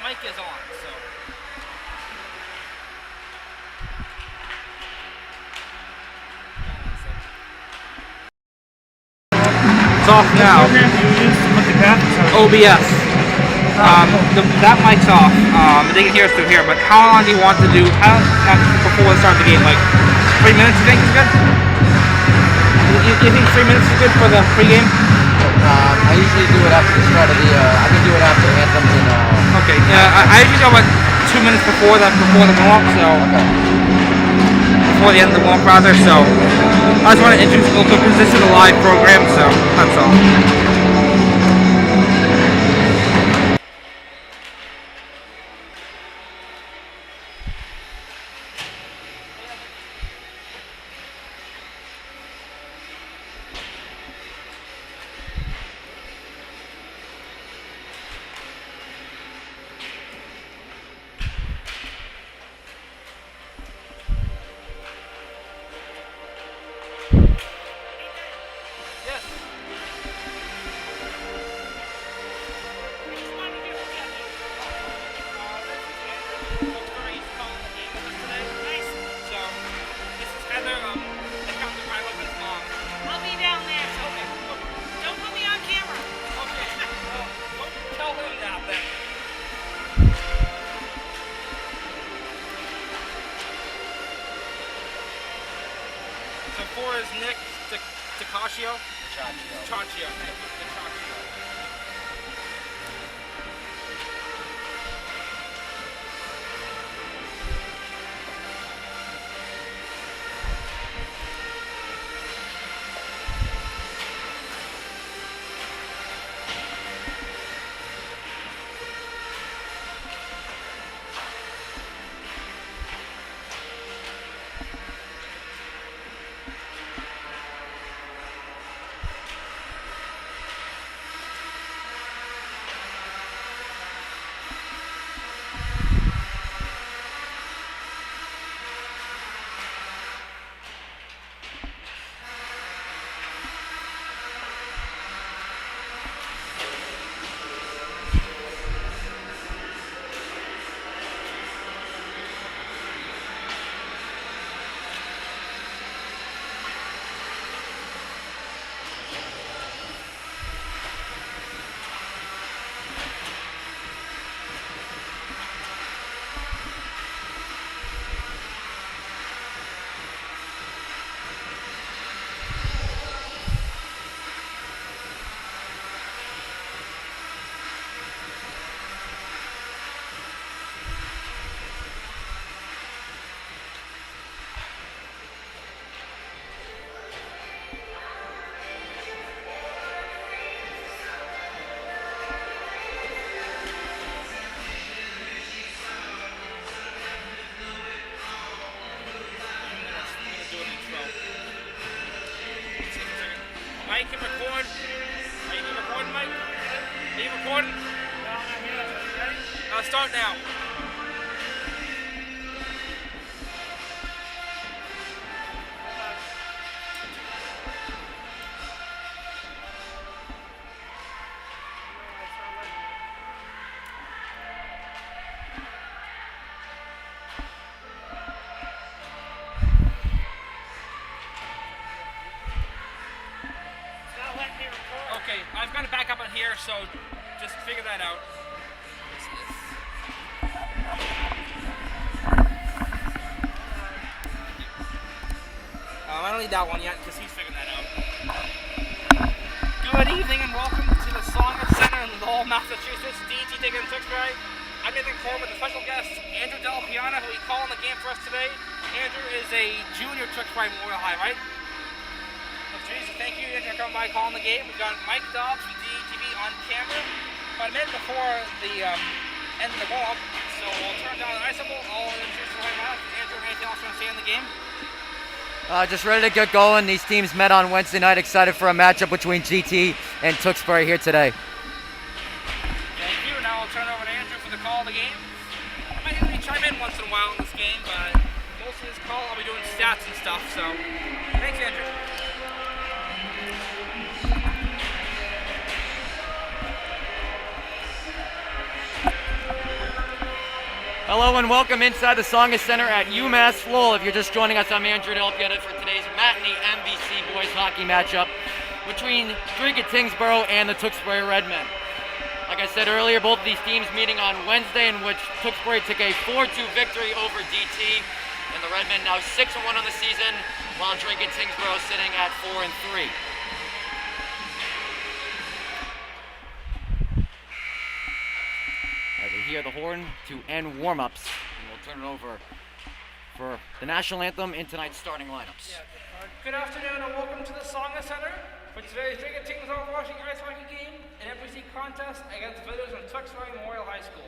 mic is on, so. It's off now. OBS. That mic's off. They can hear us through here, but how long do you want to do, before we start the game? Like 3 minutes you think is good? You think 3 minutes is good for the pregame? I usually do it after the start of the, I can do it after anthems and, okay, yeah, I usually go about 2 minutes before the warm-up, so. Okay. Before the end of the warm-up, rather, so. I just want to introduce people to, because this is a live program, so that's all. Four is Nick Tecaccio. Tecaccio. Mike can record. Are you recording, Mike? Are you recording? No, I'm not here. Ready? Start now. Okay, I've got to back up on here, so just figure that out. I don't need that one yet because he's figuring that out. Good evening and welcome to the Songers Center in Lowell, Massachusetts, DT Diggins Tewksbury. I'm Nathan Cole with a special guest, Andrew Del Piana, who we call in the game for us today. Andrew is a junior Tewksbury Memorial High, right? Thank you, Andrew, for coming by calling the game. We've got Mike Dobbs from DTV on camera. About a minute before the end of the warm-up, so we'll turn down the ice level. All introduce the right now. Andrew, anything else you want to say in the game? Just ready to get going. These teams met on Wednesday night. Excited for a matchup between GT and Tewksbury here today. Thank you. Now I'll turn over to Andrew for the call of the game. I might have to chime in once in a while in this game, but most of this call I'll be doing stats and stuff, so thanks, Andrew. Hello and welcome inside the Songers Center at UMass Lowell. If you're just joining us, I'm Andrew Del Piana for today's matinee MVC boys hockey matchup between Dracut-Tyngsboro and the Tewksbury Redmen. Like I said earlier, both of these teams meeting on Wednesday, in which Tewksbury took a 4-2 victory over DT, and the Redmen now 6-1 on the season, while Dracut-Tyngsboro sitting at 4-3. As we hear the horn to end warm-ups, and we'll turn it over for the national anthem in tonight's starting lineups. Yeah. Good afternoon and welcome to the Songers Center for today's Dracut-Tyngsboro varsity ice hockey game and MVC contest against visitors from Tewksbury Memorial High School.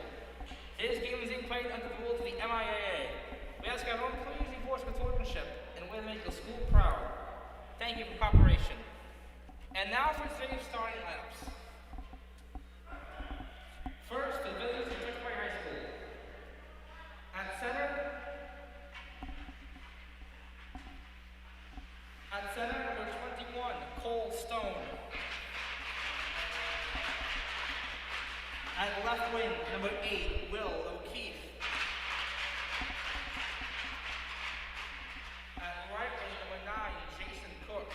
Today's game is being played under the rules of the MIAA. We ask everyone please enforce good sportsmanship and a way to make the school proud. Thank you for cooperation. And now for today's starting lineups. First, the visitors from Tewksbury High School. At center, number 21, Cole Stone. At left wing, number 8, Will O'Keefe. At right wing, number 9, Jason Cook.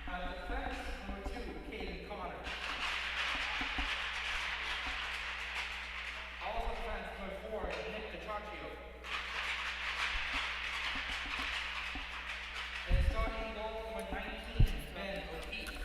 At defense, number 2, Caden Connor. Also defense, number 4, Nick DiCiaccio. And starting goal, number 19, Ben O'Keefe.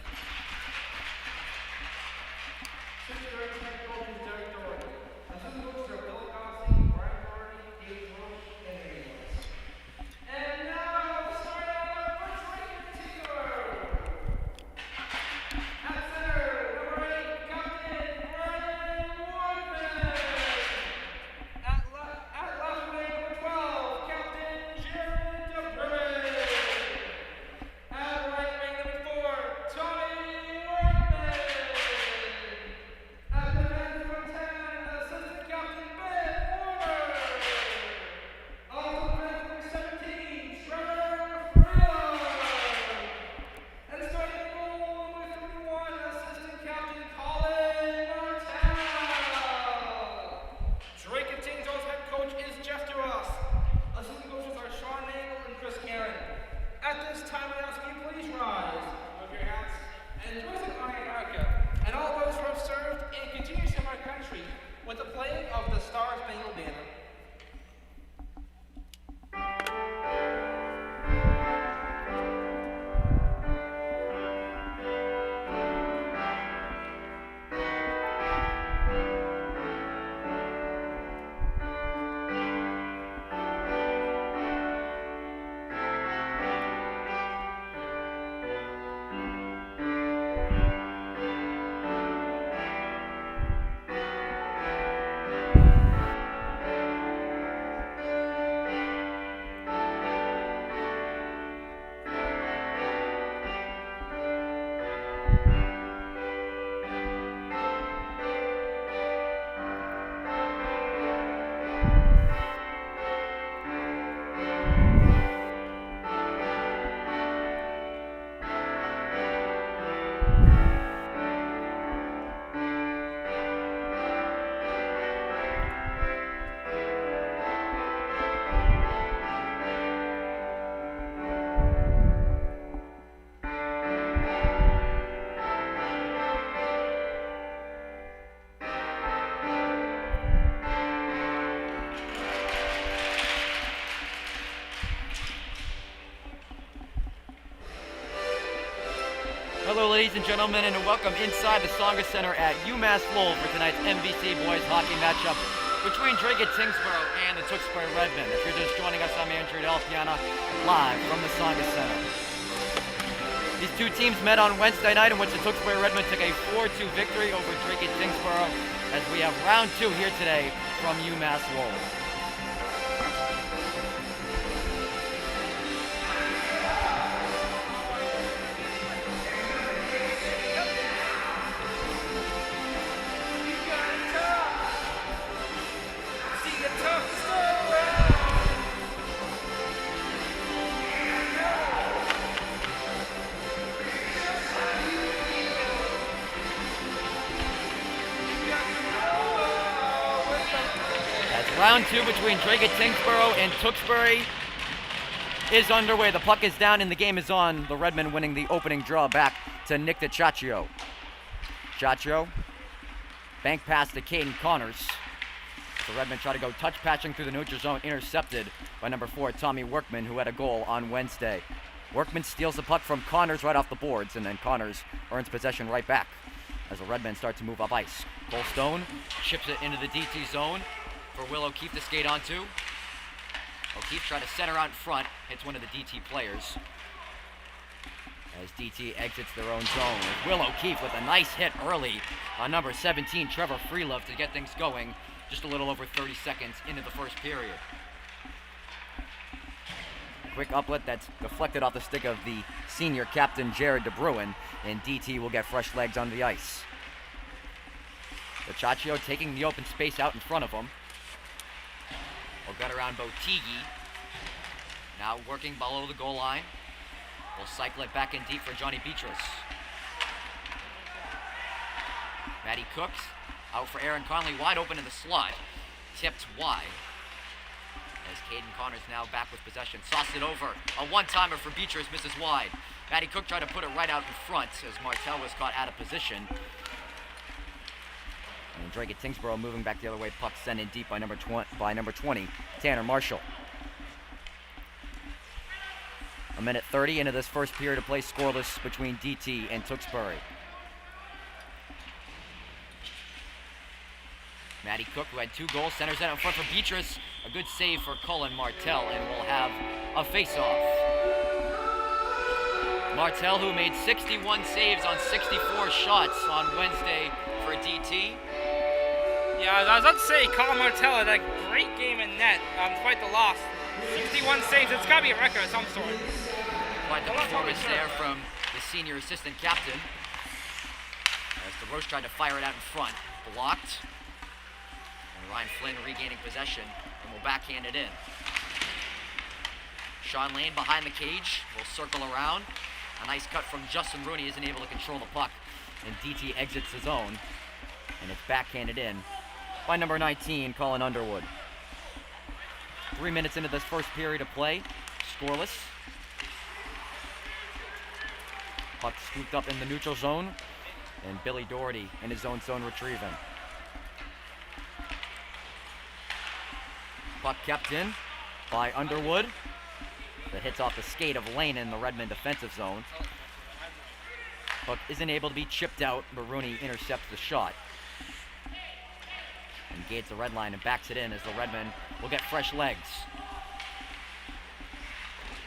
Hello, ladies and gentlemen, and welcome inside the Songa Center at UMass Lowell for tonight's MVC boys hockey matchup between Dracut-Tyngsboro and the Tewksbury Redmen. If you're just joining us, I'm Andrew Delpiana, live from the Songa Center. These two teams met on Wednesday night, in which the Tewksbury Redmen took a 4-2 victory over Dracut-Tyngsboro, as we have round 2 here today from UMass Lowell. Round 2 between Dracut-Tyngsboro and Tewksbury is underway. The puck is down and the game is on. The Redmen winning the opening draw back to Nick DiCiaccio. Ciaccio, bank pass to Caden Connors. The Redmen try to go touch patching through the neutral zone, intercepted by number 4, Tommy Workman, who had a goal on Wednesday. Workman steals the puck from Connors right off the boards, and then Connors earns possession right back as the Redmen start to move up ice. Goldstone chips it into the DT zone for Will O'Keefe to skate onto. O'Keefe tried to center out in front, hits one of the DT players as DT exits their own zone. Will O'Keefe with a nice hit early on number 17, Trevor Freelove, to get things going just a little over 30 seconds into the first period. Quick uplet that's deflected off the stick of the senior captain, Jared DeBruin, and DT will get fresh legs on the ice. DiCiaccio taking the open space out in front of him. Will get around Botigi. Now working below the goal line. We'll cycle it back in deep for Johnny Beatrice. Matty Cooks out for Aaron Conley, wide open in the slot. Tipped wide. As Caden Connors now back with possession. Sauced it over. A one-timer for Beatrice, misses wide. Matty Cook tried to put it right out in front as Martel was caught out of position. And Dracut-Tyngsboro moving back the other way. Puck sent in deep by number 20, Tanner Marshall. A minute 30 into this first period of play, scoreless between DT and Tewksbury. Matty Cook, who had 2 goals, centers it out in front for Beatrice. A good save for Cullen Martel, and we'll have a face-off. Martel, who made 61 saves on 64 shots on Wednesday for DT. Yeah, I was about to say, Colin Martell had a great game in net, despite the loss. 61 saves, it's got to be a record of some sort. Quite the performance there from the senior assistant captain. As DeRoche tried to fire it out in front, blocked. And Ryan Flynn regaining possession, and will backhand it in. Sean Lane behind the cage, will circle around. A nice cut from Justin Rooney, isn't able to control the puck, and DT exits the zone, and it's backhanded in by number 19, Colin Underwood. 3 minutes into this first period of play, scoreless. Puck scooped up in the neutral zone, and Billy Doherty in his own zone retrieving. Puck kept in by Underwood. That hits off the skate of Lane in the Redmond defensive zone. Puck isn't able to be chipped out, but Rooney intercepts the shot. And gates the red line and backs it in as the Redmen will get fresh legs.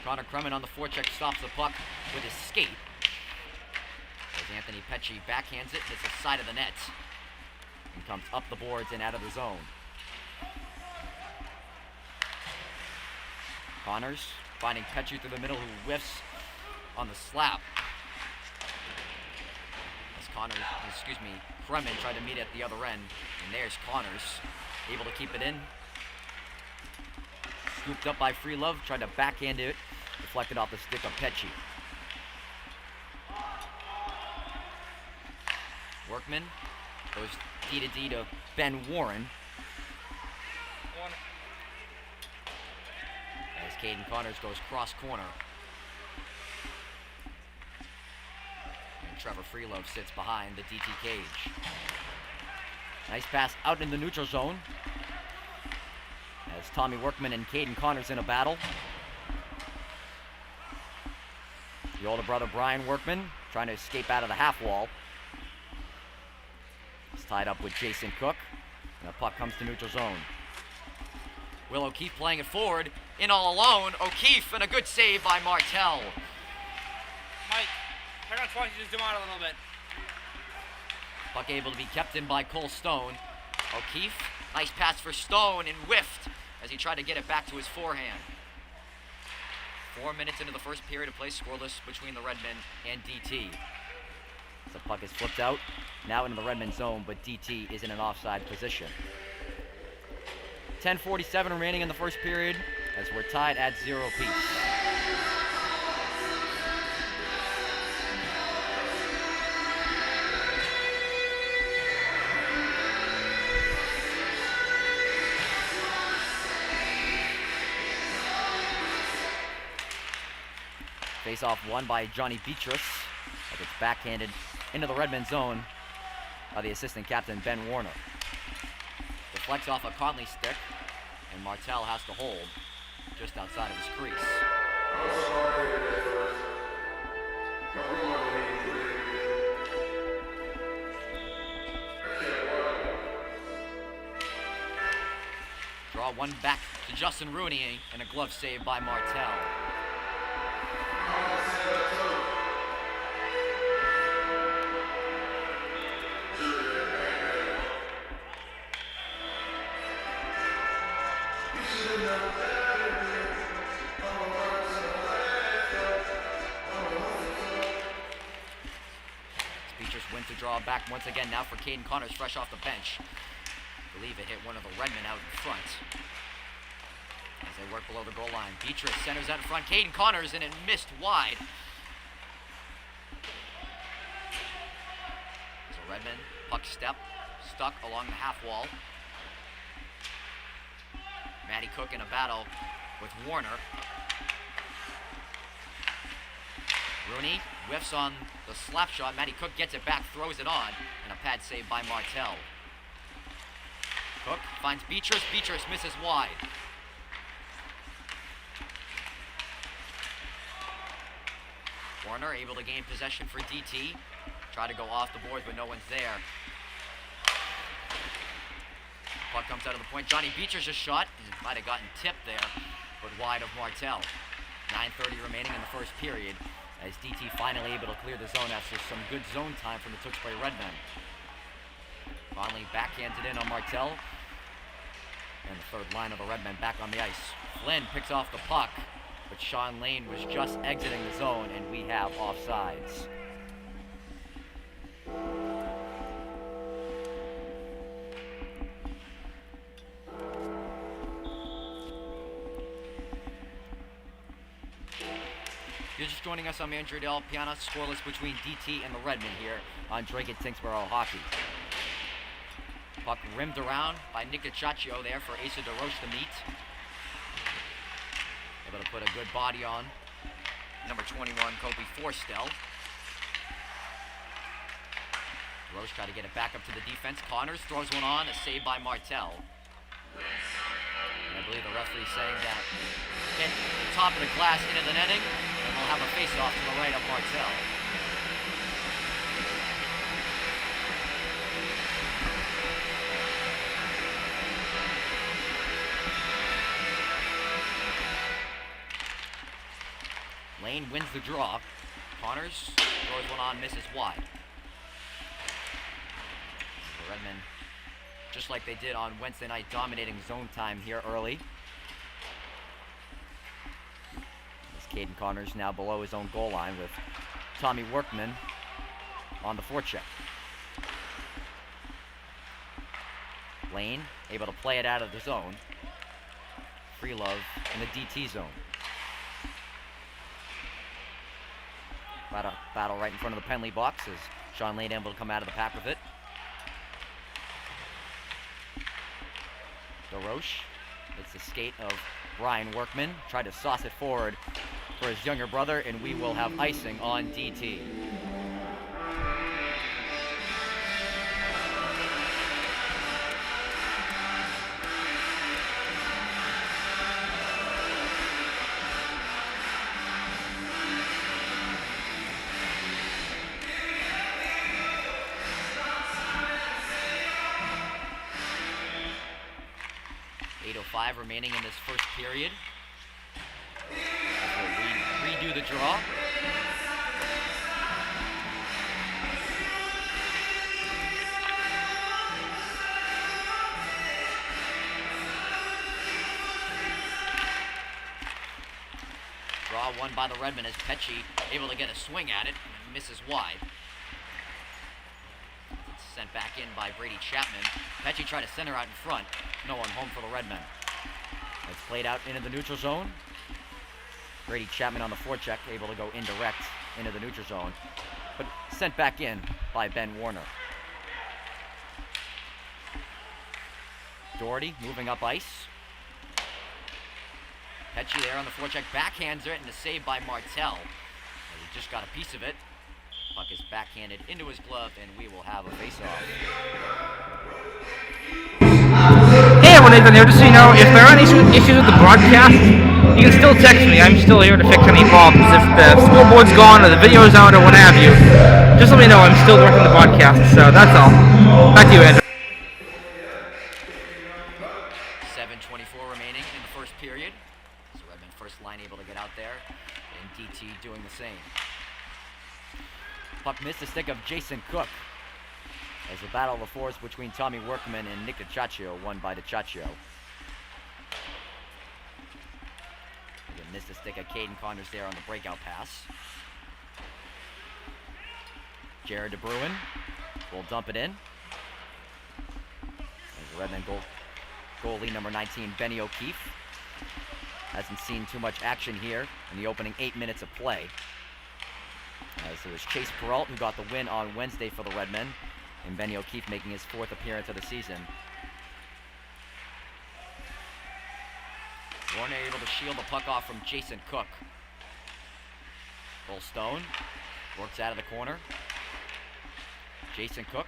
Connor Kremen on the forecheck stops the puck with his skate. As Anthony Pecci backhands it, hits the side of the net. And comes up the boards and out of the zone. Connors finding Pecci through the middle, who whiffs on the slap. Kremen tried to meet at the other end, and there's Connors, able to keep it in. Scooped up by Freelove, tried to backhand it, deflected off the stick of Pecci. Workman goes D to Ben Warren. As Caden Connors goes cross corner. And Trevor Freelove sits behind the DT cage. Nice pass out in the neutral zone. As Tommy Workman and Caden Connors in a battle. The older brother Brian Workman trying to escape out of the half wall. He's tied up with Jason Cook. And the puck comes to neutral zone. Will O'Keefe playing it forward. In all alone. O'Keefe and a good save by Martell. Mike, turn on twice, just zoom out a little bit. Puck able to be kept in by Cole Stone. O'Keefe, nice pass for Stone and whiffed as he tried to get it back to his forehand. 4 minutes into the first period of play, scoreless between the Redmen and DT. As the puck is flipped out, now into the Redmen zone, but DT is in an offside position. 10:47 remaining in the first period as we're tied at 0 apiece. Face-off won by Johnny Beatrice. As it's backhanded into the Redmen zone by the assistant captain, Ben Warner. Deflects off a Conley stick, and Martell has to hold just outside of his crease. Draw one back to Justin Rooney, and a glove save by Martell. Beatrice went to draw back once again now for Caden Connors, fresh off the bench. I believe it hit one of the Redmen out in front as they work below the goal line. Beatrice centers out in front. Caden Connors, and it missed wide. So Redmen, puck step, stuck along the half wall. Matty Cook in a battle with Warner. Rooney whiffs on the slap shot. Matty Cook gets it back, throws it on, and a pad save by Martell. Cook finds Beatrice. Beatrice misses wide. Warner able to gain possession for DT. Try to go off the boards, but no one's there. Puck comes out of the point. Johnny Beatrice's shot. He might have gotten tipped there, but wide of Martell. 9:30 remaining in the first period as DT finally able to clear the zone after some good zone time from the Tewksbury Redmen. Finally backhanded in on Martell. And the third line of the Redmen back on the ice. Flynn picks off the puck, but Sean Lane was just exiting the zone, and we have offsides. If you're just joining us, I'm Andrew Del Piana, scoreless between DT and the Redmen here on Dracut-Tyngsboro Hockey. Puck rimmed around by Nicocaccio there for Asa DeRoche to meet. Able to put a good body on number 21, Kobe Forstel. DeRoche tried to get it back up to the defense. Connors throws one on, a save by Martell. And I believe the referee saying that hit the top of the glass into the netting, and we'll have a face-off to the right of Martell. Lane wins the draw. Connors throws one on, misses wide. The Redmen, just like they did on Wednesday night, dominating zone time here early. As Caden Connors now below his own goal line with Tommy Workman on the forecheck. Lane able to play it out of the zone. Free love in the DT zone. Battle right in front of the penalty box as Sean Lane able to come out of the pack with it. DeRoche, it's the skate of Brian Workman. Tried to sauce it forward for his younger brother, and we will have icing on DT. 1:35 remaining in this first period. We'll redo the draw. Draw won by the Redmen as Pecci able to get a swing at it and misses wide. It's sent back in by Brady Chapman. Pecci tried to center out in front. No one home for the Redmen. It's played out into the neutral zone. Brady Chapman on the forecheck, able to go indirect into the neutral zone, but sent back in by Ben Warner. Doherty moving up ice. Pecci there on the forecheck, backhands it, and a save by Martel. He just got a piece of it. Puck is backhanded into his glove, and we will have a face-off. Hey everyone, Nathan here. Just so you know, if there are any issues with the broadcast, you can still text me. I'm still here to fix any problems. If the scoreboard's gone or the video's out or what have you, just let me know. I'm still working the broadcast. So that's all. Back to you, Andrew. 7:24 remaining in the first period. So Redmond first line able to get out there, and DT doing the same. Puck missed the stick of Jason Cook as the battle of the fours between Tommy Workman and Nick DiCiaccio won by DiCiaccio. Again, missed the stick of Caden Connors there on the breakout pass. Jared DeBruin will dump it in. As the Redmen goalie number 19, Benny O'Keefe, hasn't seen too much action here in the opening 8 minutes of play. As it was Chase Peralt who got the win on Wednesday for the Redmen, and Benny O'Keefe making his 4th appearance of the season. Warner able to shield the puck off from Jason Cook. Cole Stone works out of the corner. Jason Cook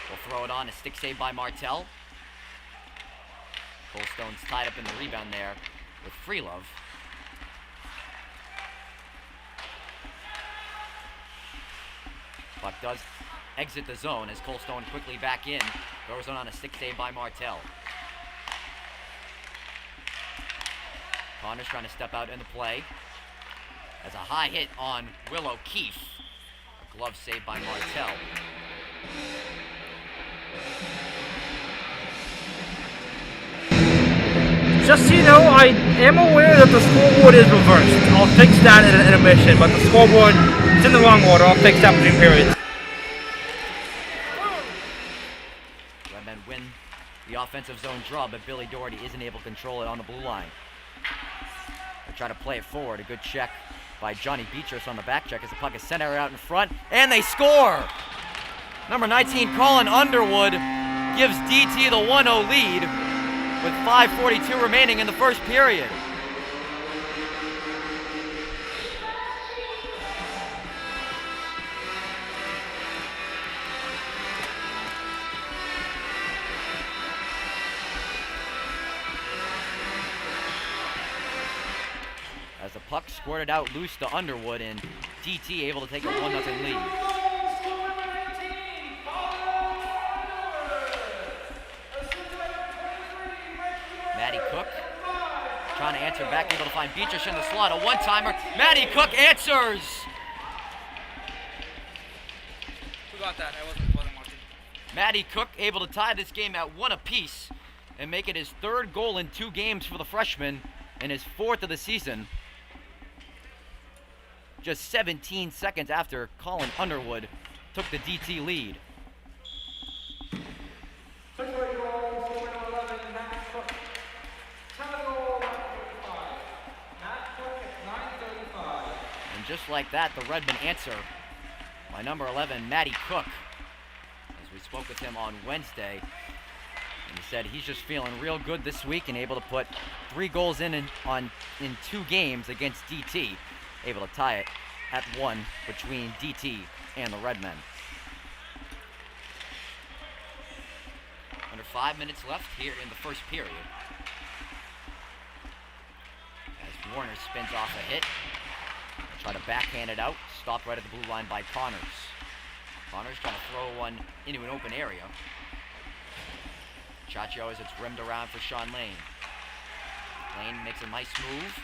will throw it on, a stick save by Martel. Cole Stone's tied up in the rebound there with Freelove. Puck does exit the zone as Cole Stone quickly back in. Throws it on a stick save by Martel. Connors trying to step out into play. As a high hit on Will O'Keefe. A glove save by Martel. Just so you know, I am aware that the scoreboard is reversed. I'll fix that in an intermission, but the scoreboard is in the wrong order. I'll fix that between periods. Redmen win the offensive zone draw, but Billy Doherty isn't able to control it on the blue line. They try to play it forward. A good check by Johnny Beatrice on the back check as the puck is sent out in front, and they score! Number 19, Colin Underwood, gives DT the 1-0 lead with 5:42 remaining in the first period. As the puck squirted out loose to Underwood, and DT able to take a 1-0 lead. Matty Cook trying to answer back, able to find Beatrice in the slot. A one-timer. Matty Cook answers. Who got that? I wasn't watching. Matty Cook able to tie this game at 1 apiece and make it his 3rd goal in 2 games for the freshman and his 4th of the season. Just 17 seconds after Colin Underwood took the DT lead. And just like that, the Redmen answer by number 11, Matty Cook. As we spoke with him on Wednesday, and he said he's just feeling real good this week and able to put 3 goals in 2 games against DT. Able to tie it at 1 between DT and the Redmen. Under 5 minutes left here in the first period. As Warner spins off a hit. Try to backhand it out. Stopped right at the blue line by Connors. Connors trying to throw one into an open area. Dracut as it's rimmed around for Sean Lane. Lane makes a nice move.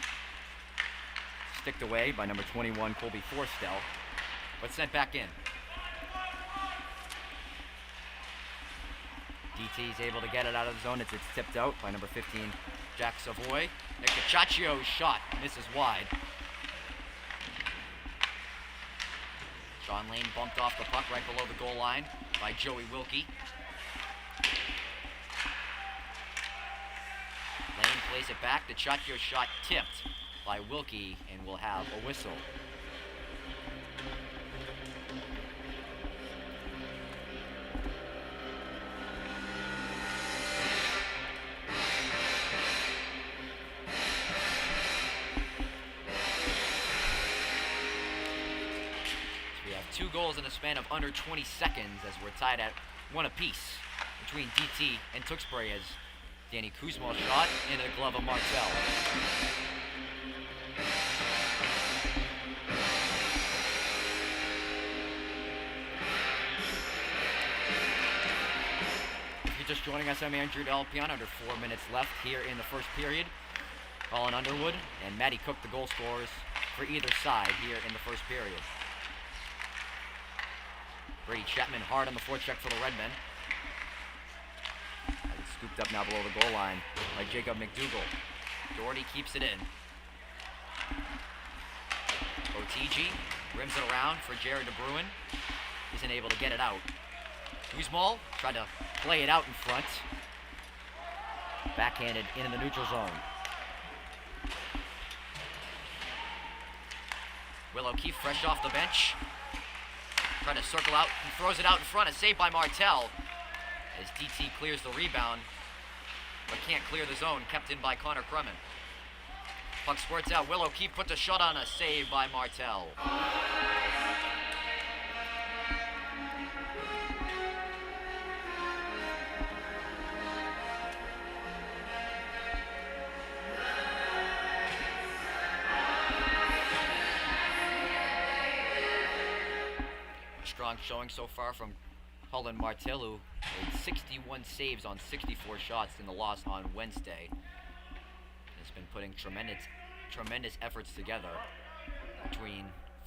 Sticked away by number 21, Colby Forstel, but sent back in. DT is able to get it out of the zone. It's tipped out by number 15, Jack Savoy. Dracut shot misses wide. Sean Lane bumped off the puck right below the goal line by Joey Wilkie. Lane plays it back. Dracut shot tipped by Wilkie and will have a whistle. Two goals in a span of under 20 seconds as we're tied at 1 apiece between DT and Tewksbury as Danny Kuzma shot into the glove of Martel. If you're just joining us, I'm Andrew Delpion. Under 4 minutes left here in the first period. Colin Underwood and Matty Cook, the goal scorers for either side here in the first period. Brady Chapman hard on the forecheck for the Redmen. It's scooped up now below the goal line by Jacob McDougall. Doherty keeps it in. OTG rims it around for Jared DeBruin. Isn't able to get it out. Kuzmal tried to play it out in front. Backhanded in the neutral zone. Will O'Keefe fresh off the bench. Trying to circle out, he throws it out in front, a save by Martel as DT clears the rebound, but can't clear the zone, kept in by Connor Kremen. Puck squirts out, Will O'Keefe puts a shot on, a save by Martel. Strong showing so far from Colin Martel, who made 61 saves on 64 shots in the loss on Wednesday. Has been putting tremendous efforts together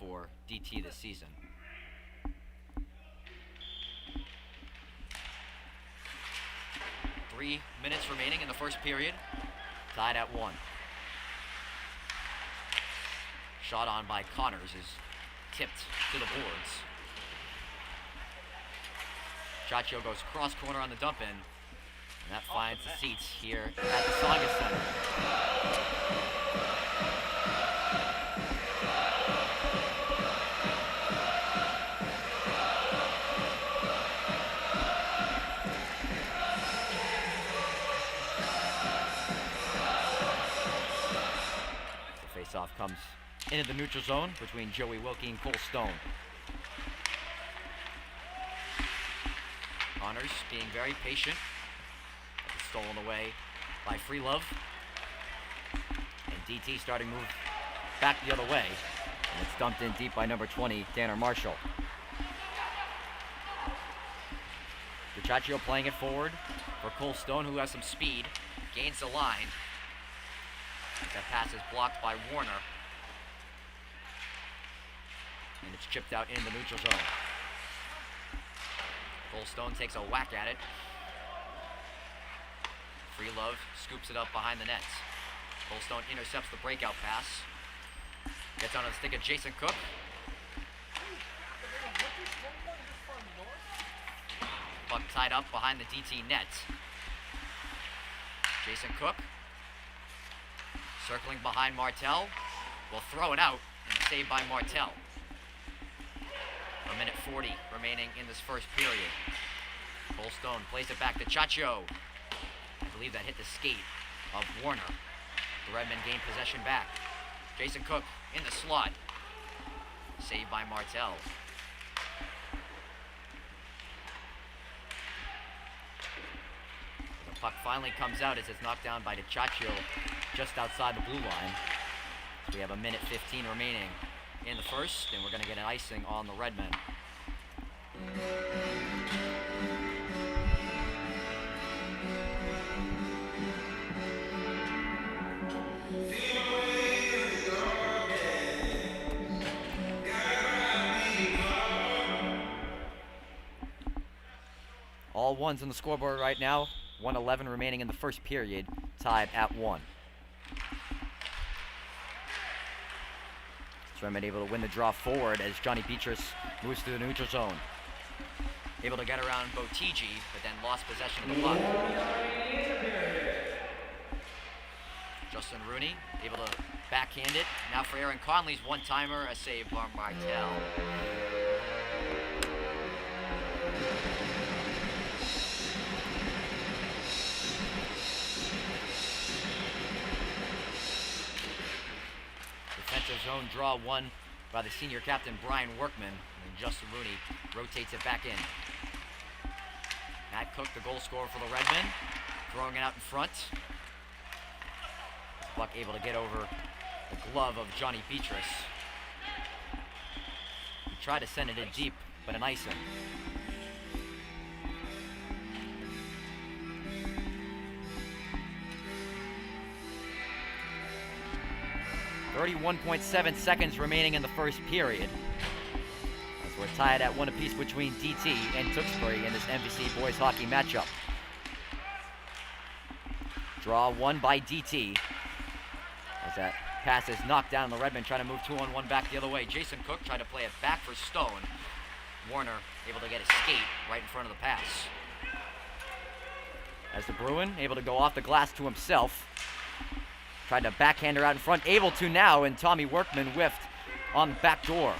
for DT this season. Three minutes remaining in the first period, tied at 1. Shot on by Connors is tipped to the boards. Dracut goes cross corner on the dump in, and that finds the seats here at the Saga Center. The face-off comes into the neutral zone between Joey Wilkie and Cole Stone. Connors being very patient. It's stolen away by Freelove. And DT starting to move back the other way. And it's dumped in deep by number 20, Tanner Marshall. Dracut playing it forward for Cole Stone, who has some speed. Gains the line. That pass is blocked by Warner. And it's chipped out in the neutral zone. Cole Stone takes a whack at it. Freelove scoops it up behind the nets. Cole Stone intercepts the breakout pass. Gets on the stick of Jason Cook. Puck tied up behind the DT net. Jason Cook circling behind Martel. Will throw it out and save by Martel. 1 minute 40 remaining in this first period. Cole Stone plays it back to Dracut. I believe that hit the skate of Warner. The Redmen gain possession back. Jason Cook in the slot. Saved by Martel. The puck finally comes out as it's knocked down by Dracut just outside the blue line. So we have 1 minute 15 remaining in the first, and we're going to get an icing on the Redmen. All ones on the scoreboard right now. 1:11 remaining in the first period, tied at 1. Redmond able to win the draw forward as Johnny Beatrice moves through the neutral zone. Able to get around Botigi, but then lost possession of the puck. Justin Rooney able to backhand it. Now for Aaron Conley's one-timer, a save by Martel. Defensive zone draw won by the senior captain Brian Workman, and Justin Rooney rotates it back in. Matt Cook, the goal scorer for the Redmen, throwing it out in front. Buck able to get over the glove of Johnny Beatrice. He tried to send it in deep, but an icing. 31.7 seconds remaining in the first period. As we're tied at 1 apiece between DT and Tewksbury in this MVC boys hockey matchup. Draw won by DT. As that pass is knocked down, the Redmen trying to move 2-on-1 back the other way. Jason Cook tried to play it back for Stone. Warner able to get a skate right in front of the pass. As the Bruin able to go off the glass to himself. Tried to backhand her out in front, able to now, and Tommy Workman whiffed on the back door.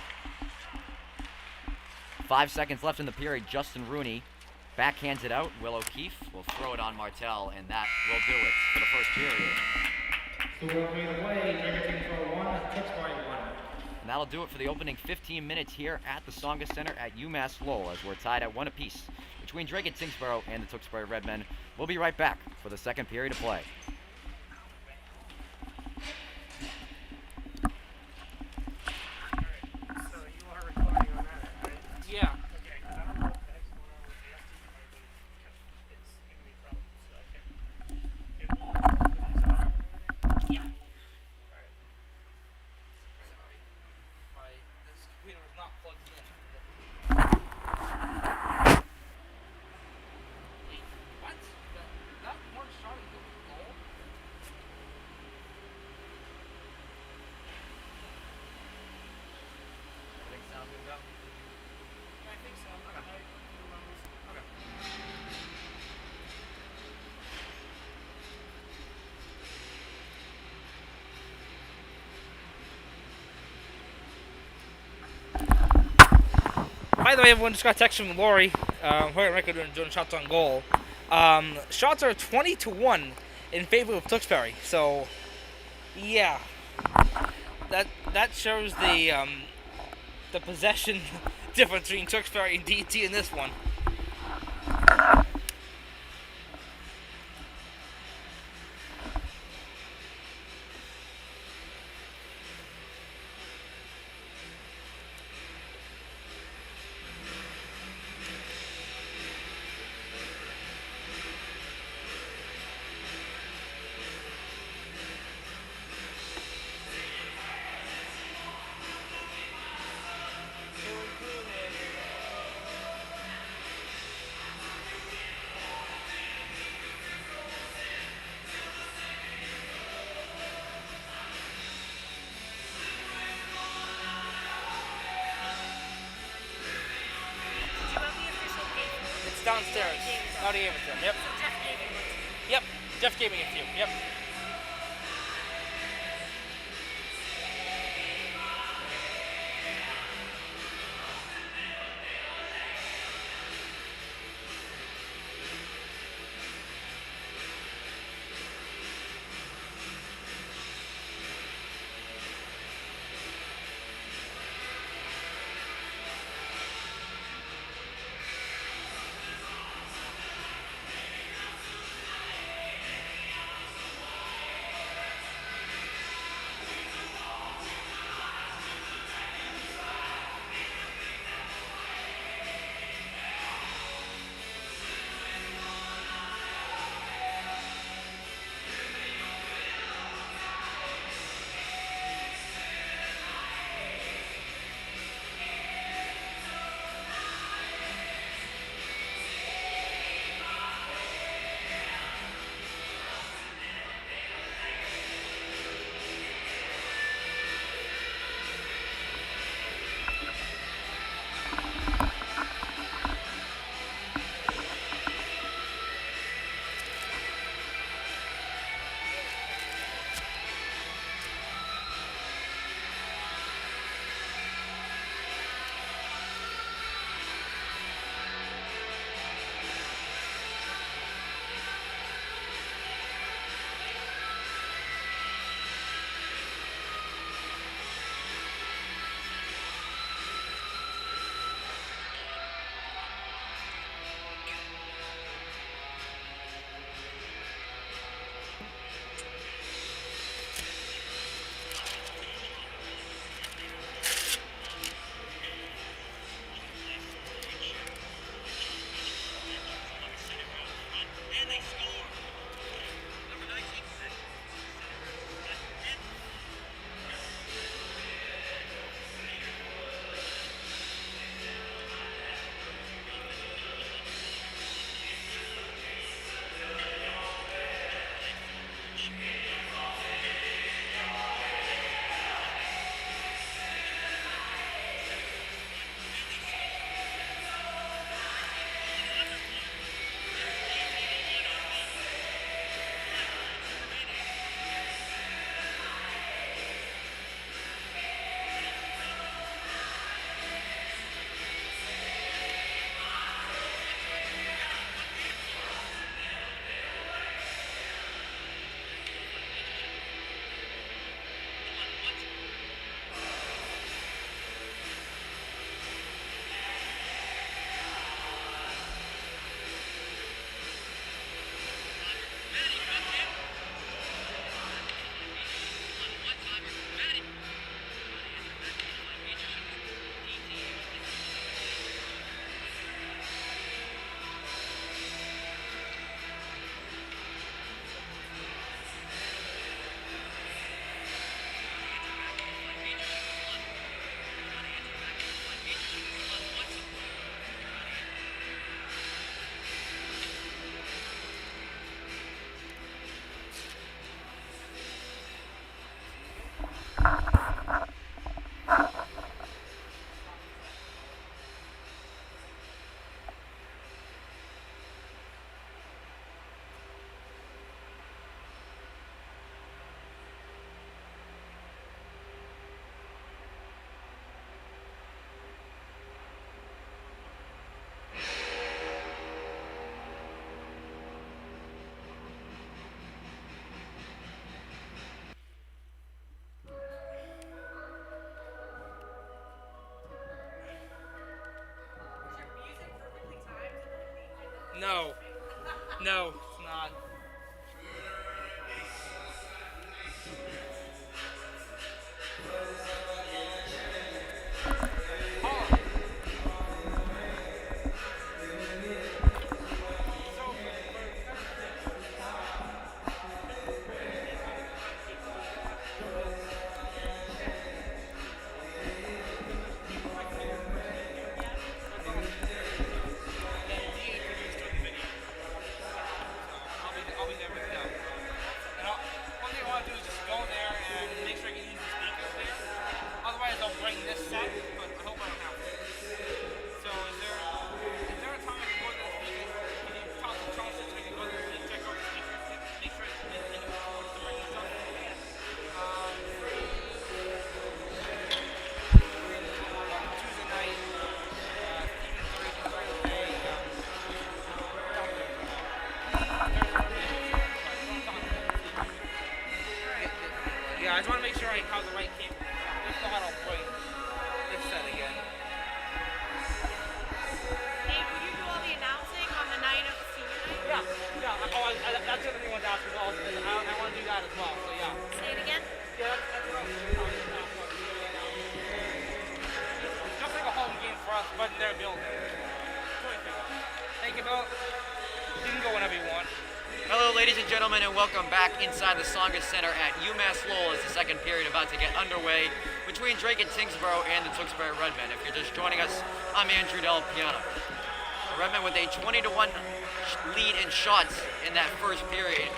5 seconds left in the period. Justin Rooney backhands it out. Will O'Keefe will throw it on Martel, and that will do it for the first period. So we'll be away, Dracut-Tyngsboro 1, Tewksbury 1. And that'll do it for the opening 15 minutes here at the Tsongas Center at UMass Lowell, as we're tied at 1 apiece between Dracut-Tyngsboro and the Tewksbury Redmen. We'll be right back for the second period of play. Yeah. By the way, everyone, just got a text from Lori. Her record doing shots on goal. Shots are 20-1 in favor of Tewksbury. So, yeah, that shows the possession difference between Tewksbury and DT in this one. Downstairs. Already gave it to him. Yep. Yep. Jeff gave me a few. Yep. No, it's not. I'll be there with them. And one thing I want to do is just go there and make sure I can use the speakers there. Otherwise, I'll bring this set, but I hope I don't have to. So, is there a time I can go to the speakers? Can you talk to Charles so I can go to the speakers, check out the speakers, make sure it's in the records to bring this up? Tuesday night, Steven Thursday, Thursday. Yeah, I just want to make sure I have the right cable. If not, I'll play this set again. Hey, will you do all the announcing on the night of the senior night? Yeah. Oh, that's the other thing I wanted to ask as well. I want to do that as well, so yeah. Say it again. Yeah, that's what I was talking about. Just like a home game for us, but in their building. Thank you, Bill. You can go whenever you want. Hello, ladies and gentlemen, and welcome back inside the Tsongas Center at UMass Lowell as the second period about to get underway between Dracut-Tyngsboro and the Tewksbury Redmen. If you're just joining us, I'm Andrew Del Piano. The Redmen with a 20-1 lead in shots in that first period.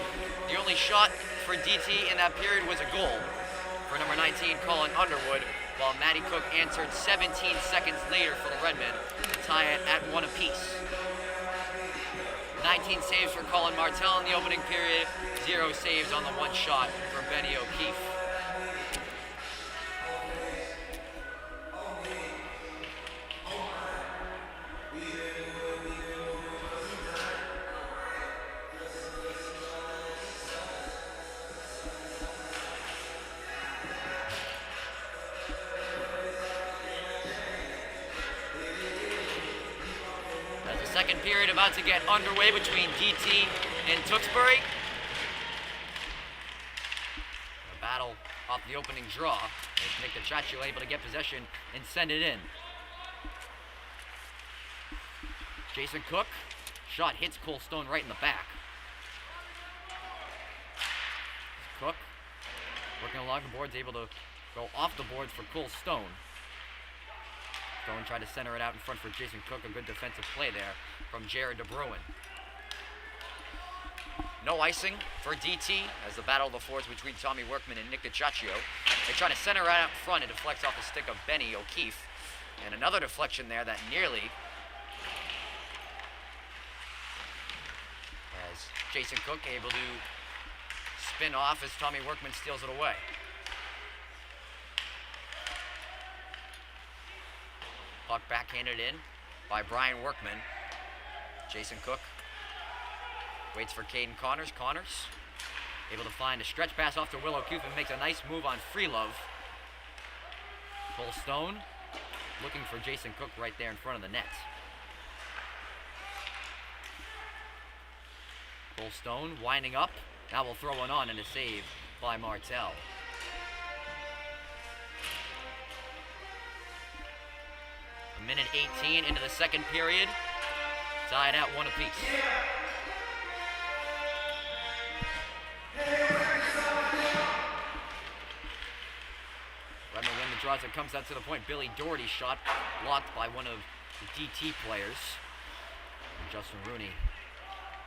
The only shot for DT in that period was a goal for number 19, Colin Underwood, while Matty Cook answered 17 seconds later for the Redmen to tie it at 1 apiece. 19 saves for Colin Martell in the opening period, 0 saves on the one shot for Benny O'Keefe. Second period about to get underway between DT and Tewksbury. A battle off the opening draw. As Nick Dracut able to get possession and send it in. Jason Cook, shot hits Cole Stone right in the back. Cook, working along the boards, able to go off the boards for Cole Stone. Stone tried to center it out in front for Jason Cook. A good defensive play there from Jared DeBruin. No icing for DT as the battle of the fours between Tommy Workman and Nick Dracut. They try to center right out in front. It deflects off the stick of Benny O'Keefe. And another deflection there that nearly, as Jason Cook able to spin off as Tommy Workman steals it away. Puck backhanded in by Brian Workman. Jason Cook waits for Caden Connors. Connors able to find a stretch pass off to Will O'Keefe and makes a nice move on Freelove. Cole Stone looking for Jason Cook right there in front of the net. Cole Stone winding up. Now we'll throw one on and a save by Martell. A minute 18 into the second period. Tied at 1 apiece. Redmond win the draws. It comes out to the point. Billy Doherty's shot blocked by one of the DT players. And Justin Rooney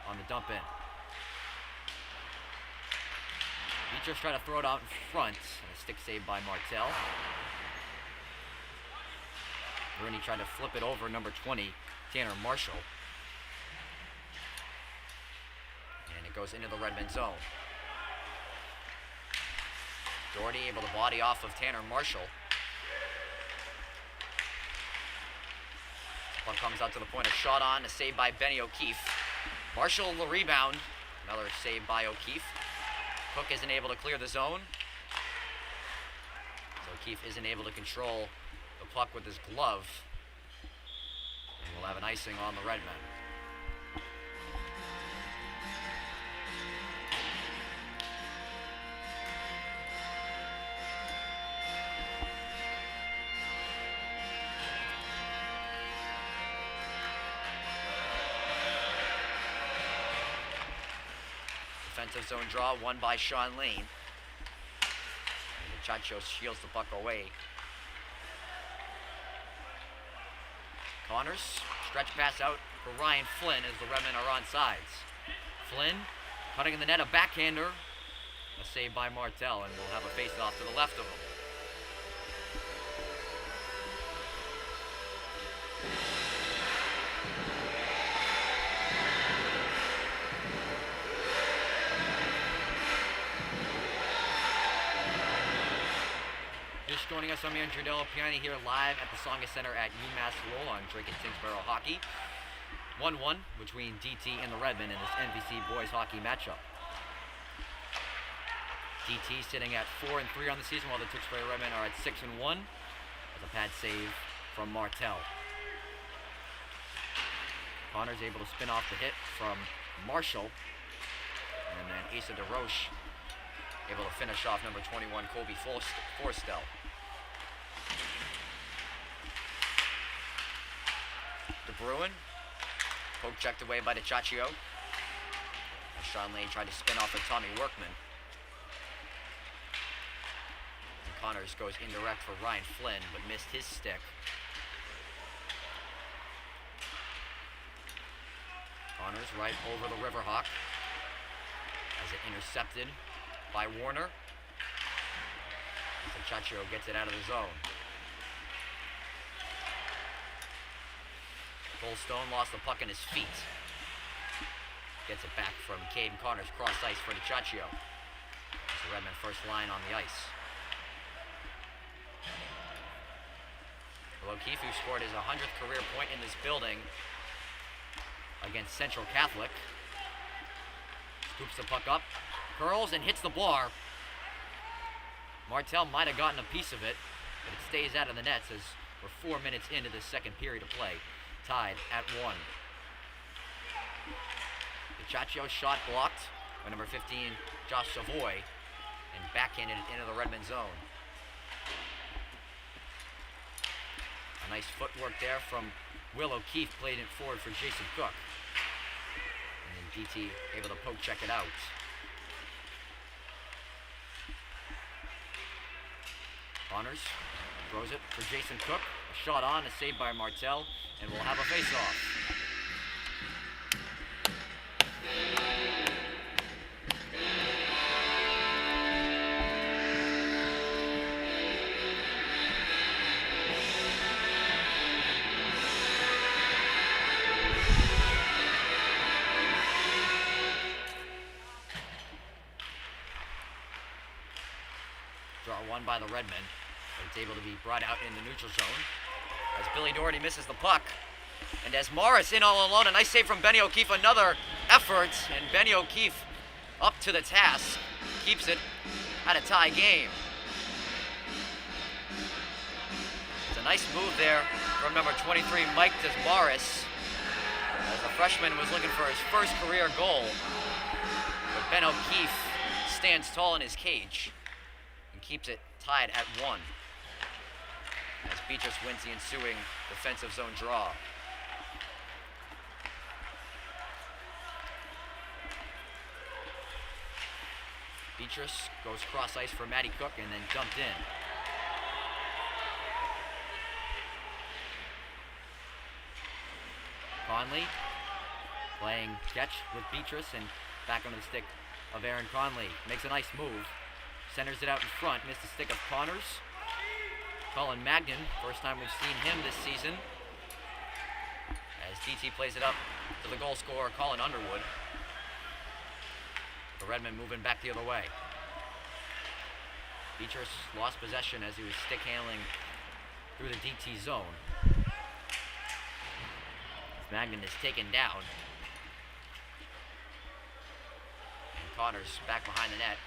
on the dump in. Beechers try to throw it out in front. And a stick save by Martell. Rooney tried to flip it over number 20, Tanner Marshall. And it goes into the Redmond zone. Doherty able to body off of Tanner Marshall. Puck comes out to the point, a shot on, a save by Benny O'Keefe. Marshall the rebound, another save by O'Keefe. Cook isn't able to clear the zone. So O'Keefe isn't able to control the puck with his glove. And we'll have an icing on the Redmen. Defensive zone draw won by Sean Lane. And Chacho shields the puck away. Connors, stretch pass out for Ryan Flynn as the Redmen are on sides. Flynn cutting in the net, a backhander. A save by Martel, and we'll have a face-off to the left of him. Just joining us, I'm Andrew Delapiani here live at the Songa Center at UMass Lowell on Dracut-Tyngsboro hockey. 1-1 between DT and the Redmen in this NBC boys hockey matchup. DT sitting at 4-3 on the season, while the Tewksbury Redmen are at 6-1. With a pad save from Martel. Connors able to spin off the hit from Marshall, and then Asa DeRoche able to finish off number 21 Colby Forstel. De Bruin, poke checked away by DiCiaccio. As Sean Lane tried to spin off of Tommy Workman. And Connors goes indirect for Ryan Flynn, but missed his stick. Connors right over the Riverhawk as it intercepted by Warner. DiCiaccio gets it out of the zone. Goldstone lost the puck in his feet. Gets it back from Caden Connors, cross ice for DiCiaccio. It's the Redmen first line on the ice. Will O'Keefe, who scored his 100th career point in this building against Central Catholic, scoops the puck up, curls and hits the bar. Martel might have gotten a piece of it, but it stays out of the nets as we're 4 minutes into this second period of play. Tied at 1. DiCiaccio shot blocked by number 15, Josh Savoy, and backhanded it into the Redmen zone. A nice footwork there from Will O'Keefe, played it forward for Jason Cook. And then DT able to poke check it out. Connors throws it for Jason Cook. A shot on, a save by Martel, and we'll have a face-off. Draw one by the Redmen, but it's able to be brought out in the neutral zone as Billy Doherty misses the puck. And as Morris in all alone, a nice save from Benny O'Keefe, another effort, and Benny O'Keefe up to the task, keeps it at a tie game. It's a nice move there from number 23, Mike Desmaris, as the freshman was looking for his first career goal. But Ben O'Keefe stands tall in his cage and keeps it tied at 1. As Beatrice wins the ensuing defensive zone draw. Beatrice goes cross ice for Maddie Cook and then dumped in. Conley playing catch with Beatrice and back on the stick of Aaron Conley. Makes a nice move. Centers it out in front. Missed the stick of Connors. Colin Magnan, first time we've seen him this season. As DT plays it up to the goal scorer, Colin Underwood. The Redmen moving back the other way. Beatrice lost possession as he was stick handling through the DT zone. Magnan is taken down. And Connors back behind the net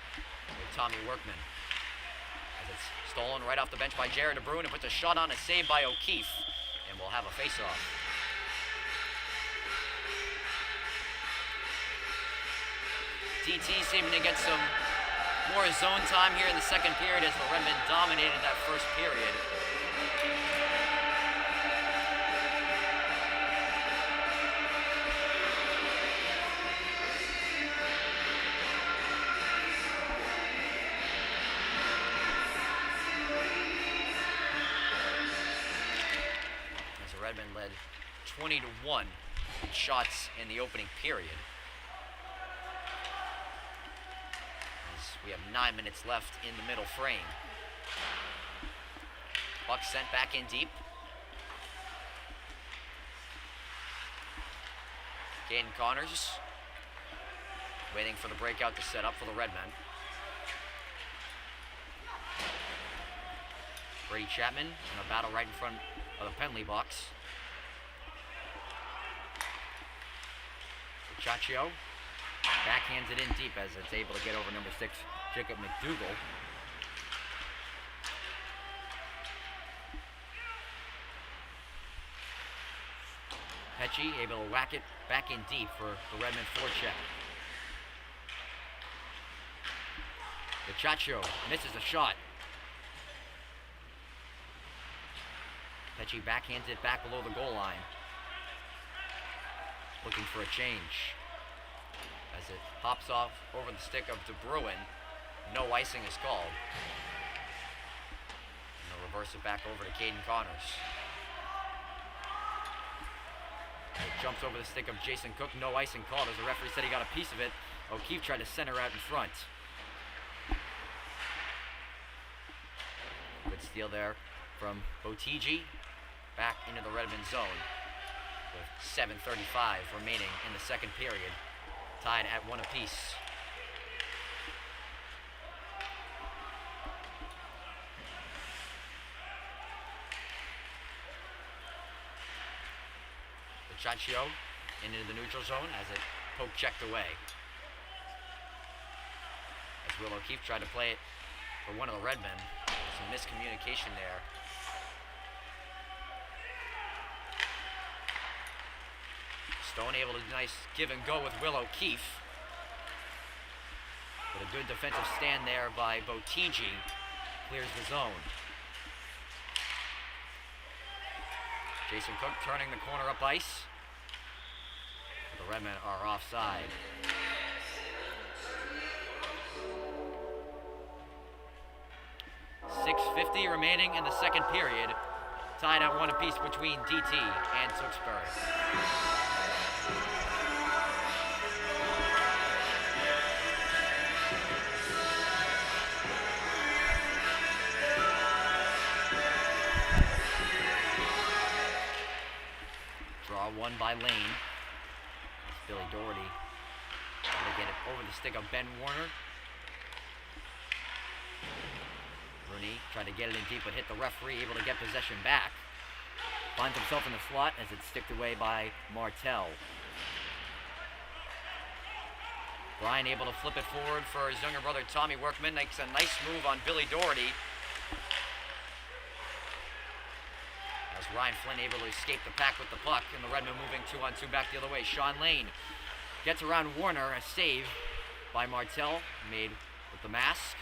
with Tommy Workman. As it's stolen right off the bench by Jared De Bruin and puts a shot on, a save by O'Keefe. And we'll have a face-off. DT seeming to get some more zone time here in the second period as the Redmen dominated that first period. Redmen led 20-1 shots in the opening period. As we have 9 minutes left in the middle frame. Puck sent back in deep. Caden Connors waiting for the breakout to set up for the Redmen. Brady Chapman in a battle right in front of the penalty box. Chaccio backhands it in deep as it's able to get over number 6, Jacob McDougall. Pecci able to whack it back in deep for the Redmen forecheck. Chaccio misses a shot. Pecci backhands it back below the goal line. Looking for a change. As it hops off over the stick of De Bruin. No icing is called. And they'll reverse it back over to Caden Connors. It jumps over the stick of Jason Cook. No icing called as the referee said he got a piece of it. O'Keefe tried to center out in front. Good steal there from Botigi. Back into the Redmond zone with 7:35 remaining in the second period. Tied at 1 apiece. Chaccio into the neutral zone as it poke checked away. As Will O'Keefe tried to play it for one of the Redmen. Some miscommunication there. Stone able to do nice give and go with Will O'Keefe. But a good defensive stand there by Botigi. Clears the zone. Jason Cook turning the corner up ice. The Redmen are offside. .650 remaining in the second period. Tied at 1 apiece between DT and Tewksbury. Draw one by Lane. That's Billy Doherty. Trying to get it over the stick of Ben Warner. Rooney tried to get it in deep, but hit the referee, able to get possession back. Finds himself in the slot as it's sticked away by Martell. Brian able to flip it forward for his younger brother Tommy Workman. Makes a nice move on Billy Doherty. As Ryan Flynn able to escape the pack with the puck, and the Redmen moving 2-on-2 back the other way. Sean Lane gets around Warner. A save by Martell made with the mask.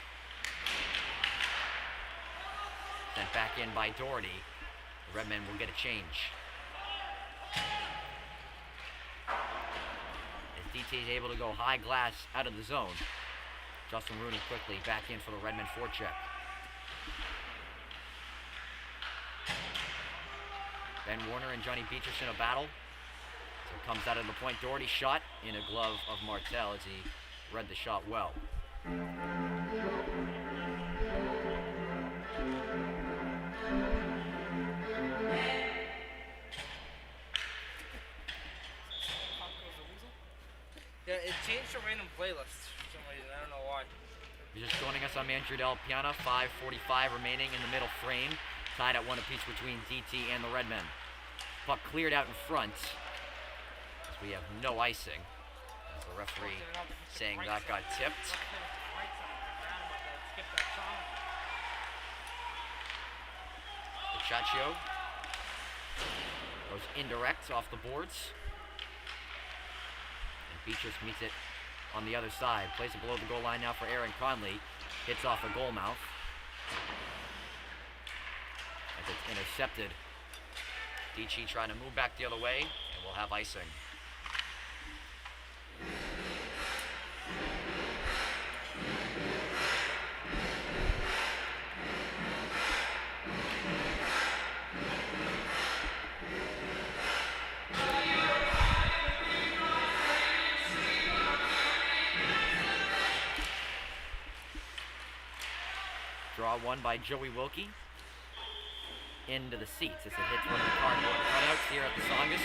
Sent back in by Doherty. The Redmen will get a change. As DT is able to go high glass out of the zone. Justin Rooney quickly back in for the Redmen forecheck. Ben Warner and Johnny Beatrice in a battle. So it comes out of the point. Doherty shot in a glove of Martell as he read the shot well. Yeah, it changed to random playlist for some reason. I don't know why. You're just joining us on Andrew Del Piana. 5:45 remaining in the middle frame. Tied at 1 apiece between DT and the Redmen. Puck cleared out in front as we have no icing. As the referee saying that got tipped. Chaccio goes indirect off the boards. Beatrice meets it on the other side. Plays it below the goal line now for Aaron Conley. Hits off the goal mouth. As it's intercepted. DT trying to move back the other way, and we'll have icing. Draw one by Joey Wilkie. Into the seats as it hits one of the cardboard cutouts here at the Songus.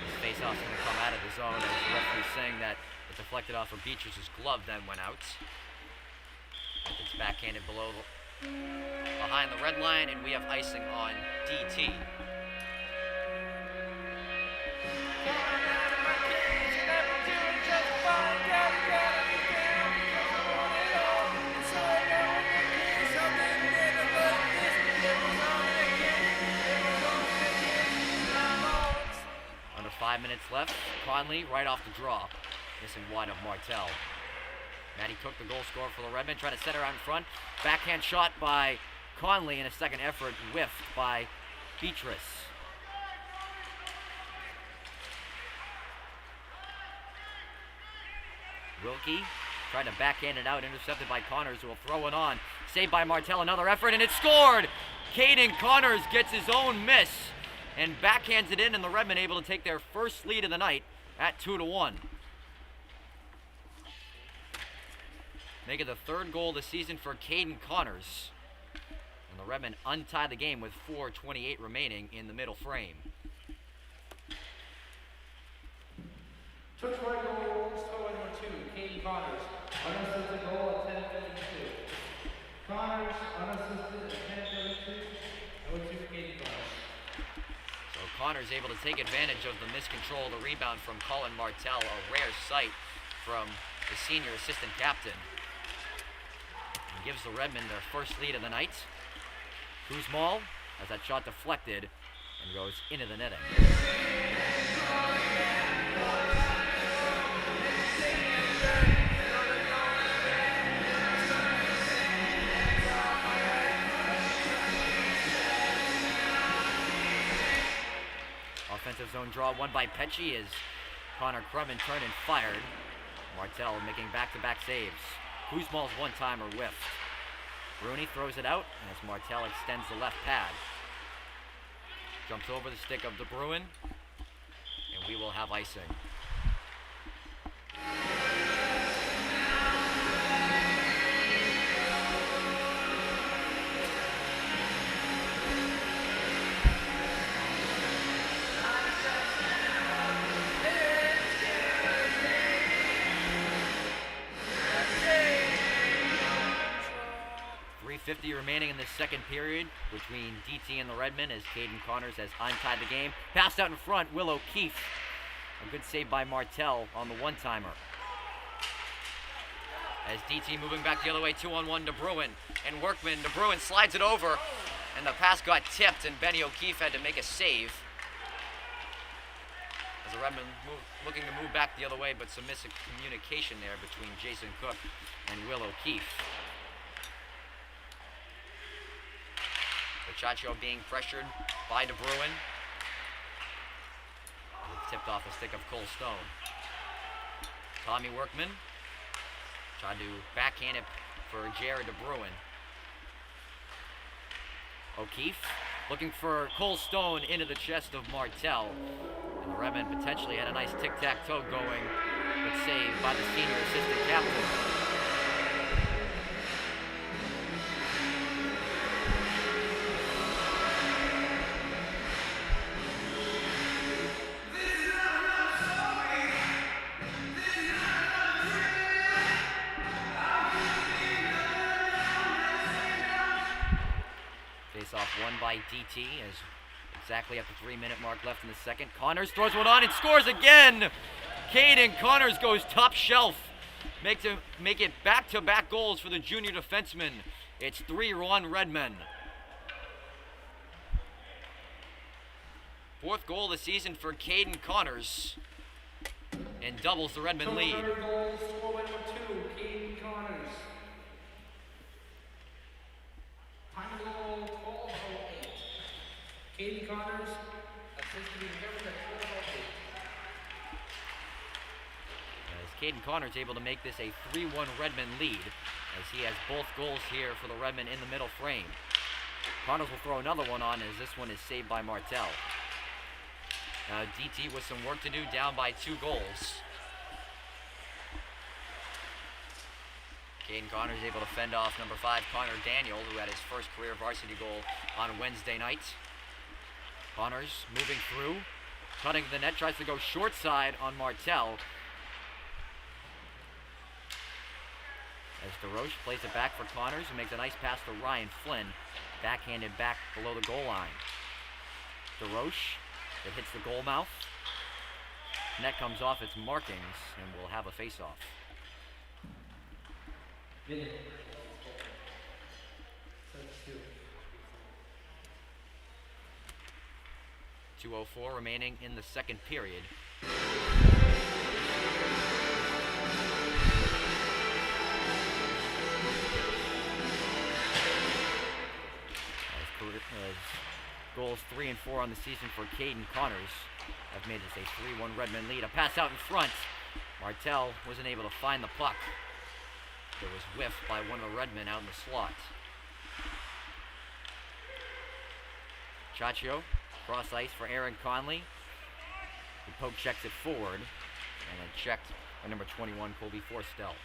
This face-off's going to come out of the zone as the referee saying that it deflected off of Beatrice's glove, then went out. It's backhanded behind the red line, and we have icing on DT. Under 5 minutes left. Conley right off the draw, missing wide of Martell. Maddie Cook, the goal scorer for the Redmen, trying to set her out in front. Backhand shot by Conley in a second effort, whiffed by Beatrice. Wilkie tried to backhand it out, intercepted by Connors, who will throw it on. Saved by Martell, another effort, and it's scored! Caden Connors gets his own miss and backhands it in, and the Redmen able to take their first lead of the night at 2-1. Make it the third goal of the season for Caden Connors. And the Redmen untie the game with 4:28 remaining in the middle frame. Tewksbury goals, total number 2, Katie Connors. Unassisted goal at 10:32. Connors, unassisted at 10:32. Number 2 for Katie Connors. So Connors able to take advantage of the miscontrol, the rebound from Colin Martell, a rare sight from the senior assistant captain. And gives the Redmen their first lead of the night. Kuzmal has that shot deflected and goes into the netting. Offensive zone draw won by Pecci as Connor Crumman turned and fired. Martell making back-to-back saves. Kuzmal's one-timer whiffed. Rooney throws it out as Martell extends the left pad. Jumps over the stick of De Bruin, and we will have icing. .50 remaining in this second period between DT and the Redmen as Caden Connors has untied the game. Passed out in front, Will O'Keefe. A good save by Martell on the one-timer. As DT moving back the other way, 2-on-1 De Bruin and Workman. De Bruin slides it over, and the pass got tipped, and Benny O'Keefe had to make a save. As the Redmen looking to move back the other way, but some miscommunication there between Jason Cook and Will O'Keefe. Chacho being pressured by De Bruin. It's tipped off the stick of Cole Stone. Tommy Workman tried to backhand it for Jared De Bruin. O'Keefe looking for Cole Stone into the chest of Martell. And the Redmen potentially had a nice tic-tac-toe going, but saved by the senior assistant captain. Off one by DT as exactly at the 3-minute mark left in the second. Connors throws one on and scores again. Caden Connors goes top shelf. Make it back-to-back goals for the junior defenseman. It's 3-1 Redmen. Fourth goal of the season for Caden Connors and doubles the Redmen lead. Goals, score number 2, Katie Connors. Time goal, 12:08. Katie Connors, assist to be determined at 12:08. As Caden Connors able to make this a 3-1 Redmen lead, as he has both goals here for the Redmen in the middle frame. Connors will throw another one on as this one is saved by Martell. Now DT with some work to do, down by 2 goals. Caden Connors able to fend off number 5, Connor Daniel, who had his first career varsity goal on Wednesday night. Connors moving through, cutting the net, tries to go short side on Martell. As DeRoche plays it back for Connors, who makes a nice pass to Ryan Flynn, backhanded back below the goal line. DeRoche, it hits the goal mouth. Net comes off its markings, and we'll have a face-off. 2:04 remaining in the second period. As goals 3 and 4 on the season for Caden Connors have made this a 3-1 Redmond lead. A pass out in front. Martell wasn't able to find the puck. It was whiffed by one of the Redmen out in the slot. Chaccio, cross ice for Aaron Conley. He poke checks it forward, and then checked by number 21, Colby Forstell.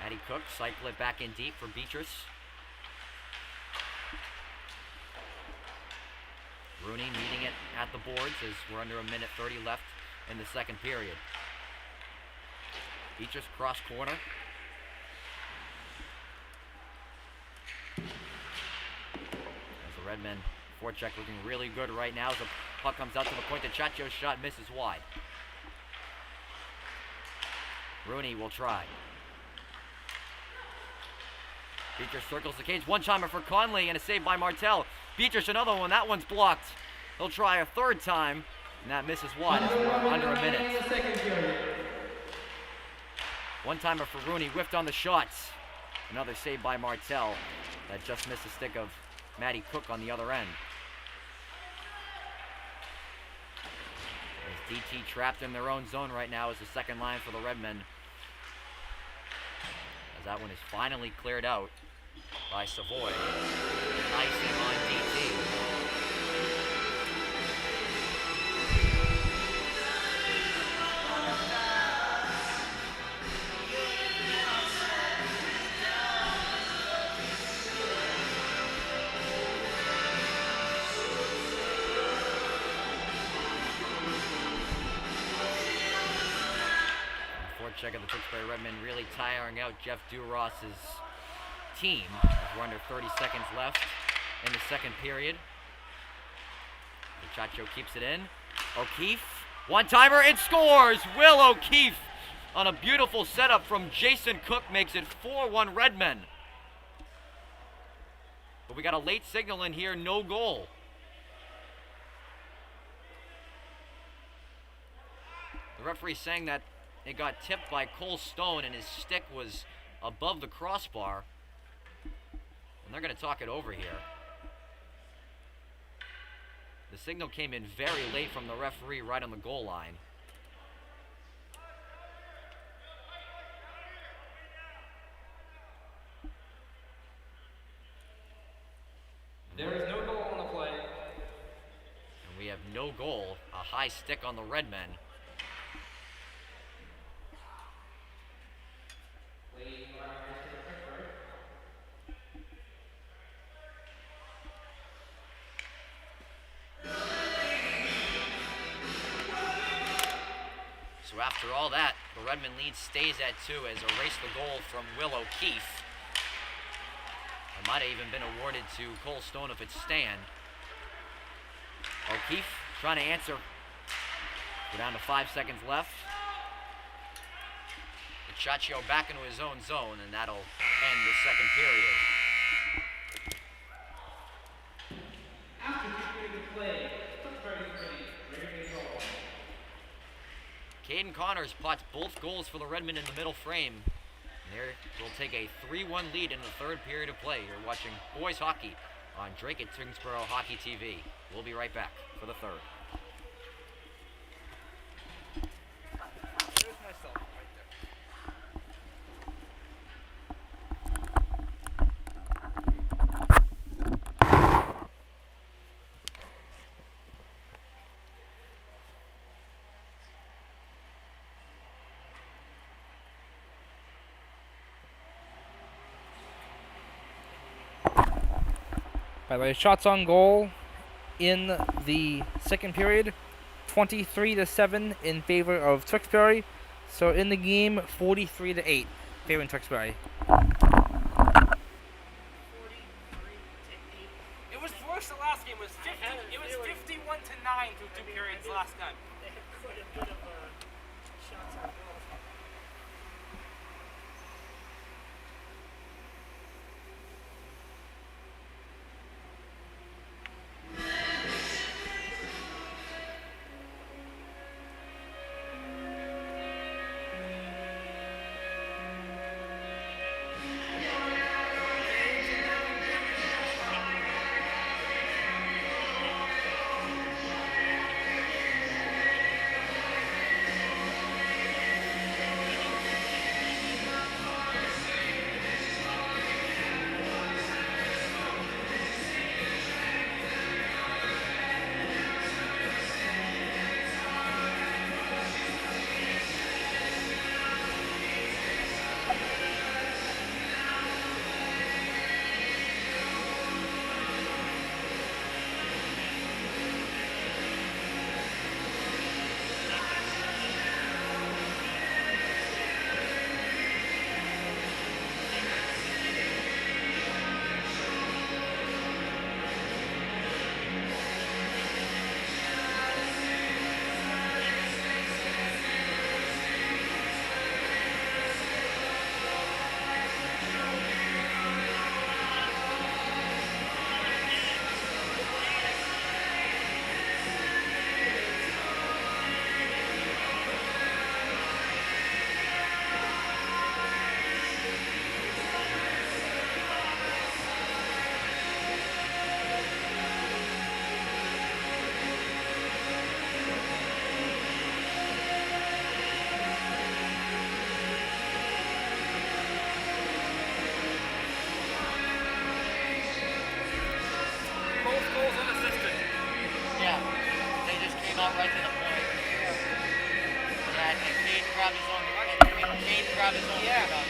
Maddie Cook cycle it back in deep for Beatrice. Rooney meeting it at the boards as we're under 1:30 left in the second period. Beatrice cross corner. As the Redmen forecheck looking really good right now as the puck comes out to the point. The Chacho's shot misses wide. Rooney will try. Beatrice circles the cage. One-timer for Conley and a save by Martell. Beatrice another one. That one's blocked. He'll try a third time, and that misses wide. Under a minute. One-timer for Rooney. Whiffed on the shots. Another save by Martell. That just missed the stick of Maddie Cook on the other end. As DT trapped in their own zone right now is the second line for the Redmen. As that one is finally cleared out by Savoy. Icing on DT. Check of the Tewksbury Redmen really tiring out Jeff Duross's team. We're under 30 seconds left in the second period. Chacho keeps it in. O'Keefe, one-timer, it scores! Will O'Keefe on a beautiful setup from Jason Cook makes it 4-1 Redmen. But we got a late signal in here, no goal. The referee saying that it got tipped by Cole Stone and his stick was above the crossbar. And they're going to talk it over here. The signal came in very late from the referee right on the goal line. There is no goal on the play. And we have no goal. A high stick on the Redmen. So after all that, the Redmen lead stays at 2 as erased the goal from Will O'Keefe. It might have even been awarded to Cole Stone if it's stand. O'Keefe trying to answer. We're down to 5 seconds left. Chacho back into his own zone, and that'll end the second period. After completing the play, Tewksbury ready. Caden Connors pots both goals for the Redmen in the middle frame. And there will take a 3-1 lead in the third period of play. You're watching boys hockey on Dracut-Tyngsboro Hockey TV. We'll be right back for the third. There's myself right there. By the way, shots on goal in the second period, 23-7 in favor of Tewksbury. So in the game, 43-8, favoring Tewksbury. It was worse the last game. It was 51-9 through 2 periods last time. They had quite a bit of shots on goal. Yeah, they just came out right to the point. Yeah, I think Cade grabbed his own. Cade grabbed his own rebound.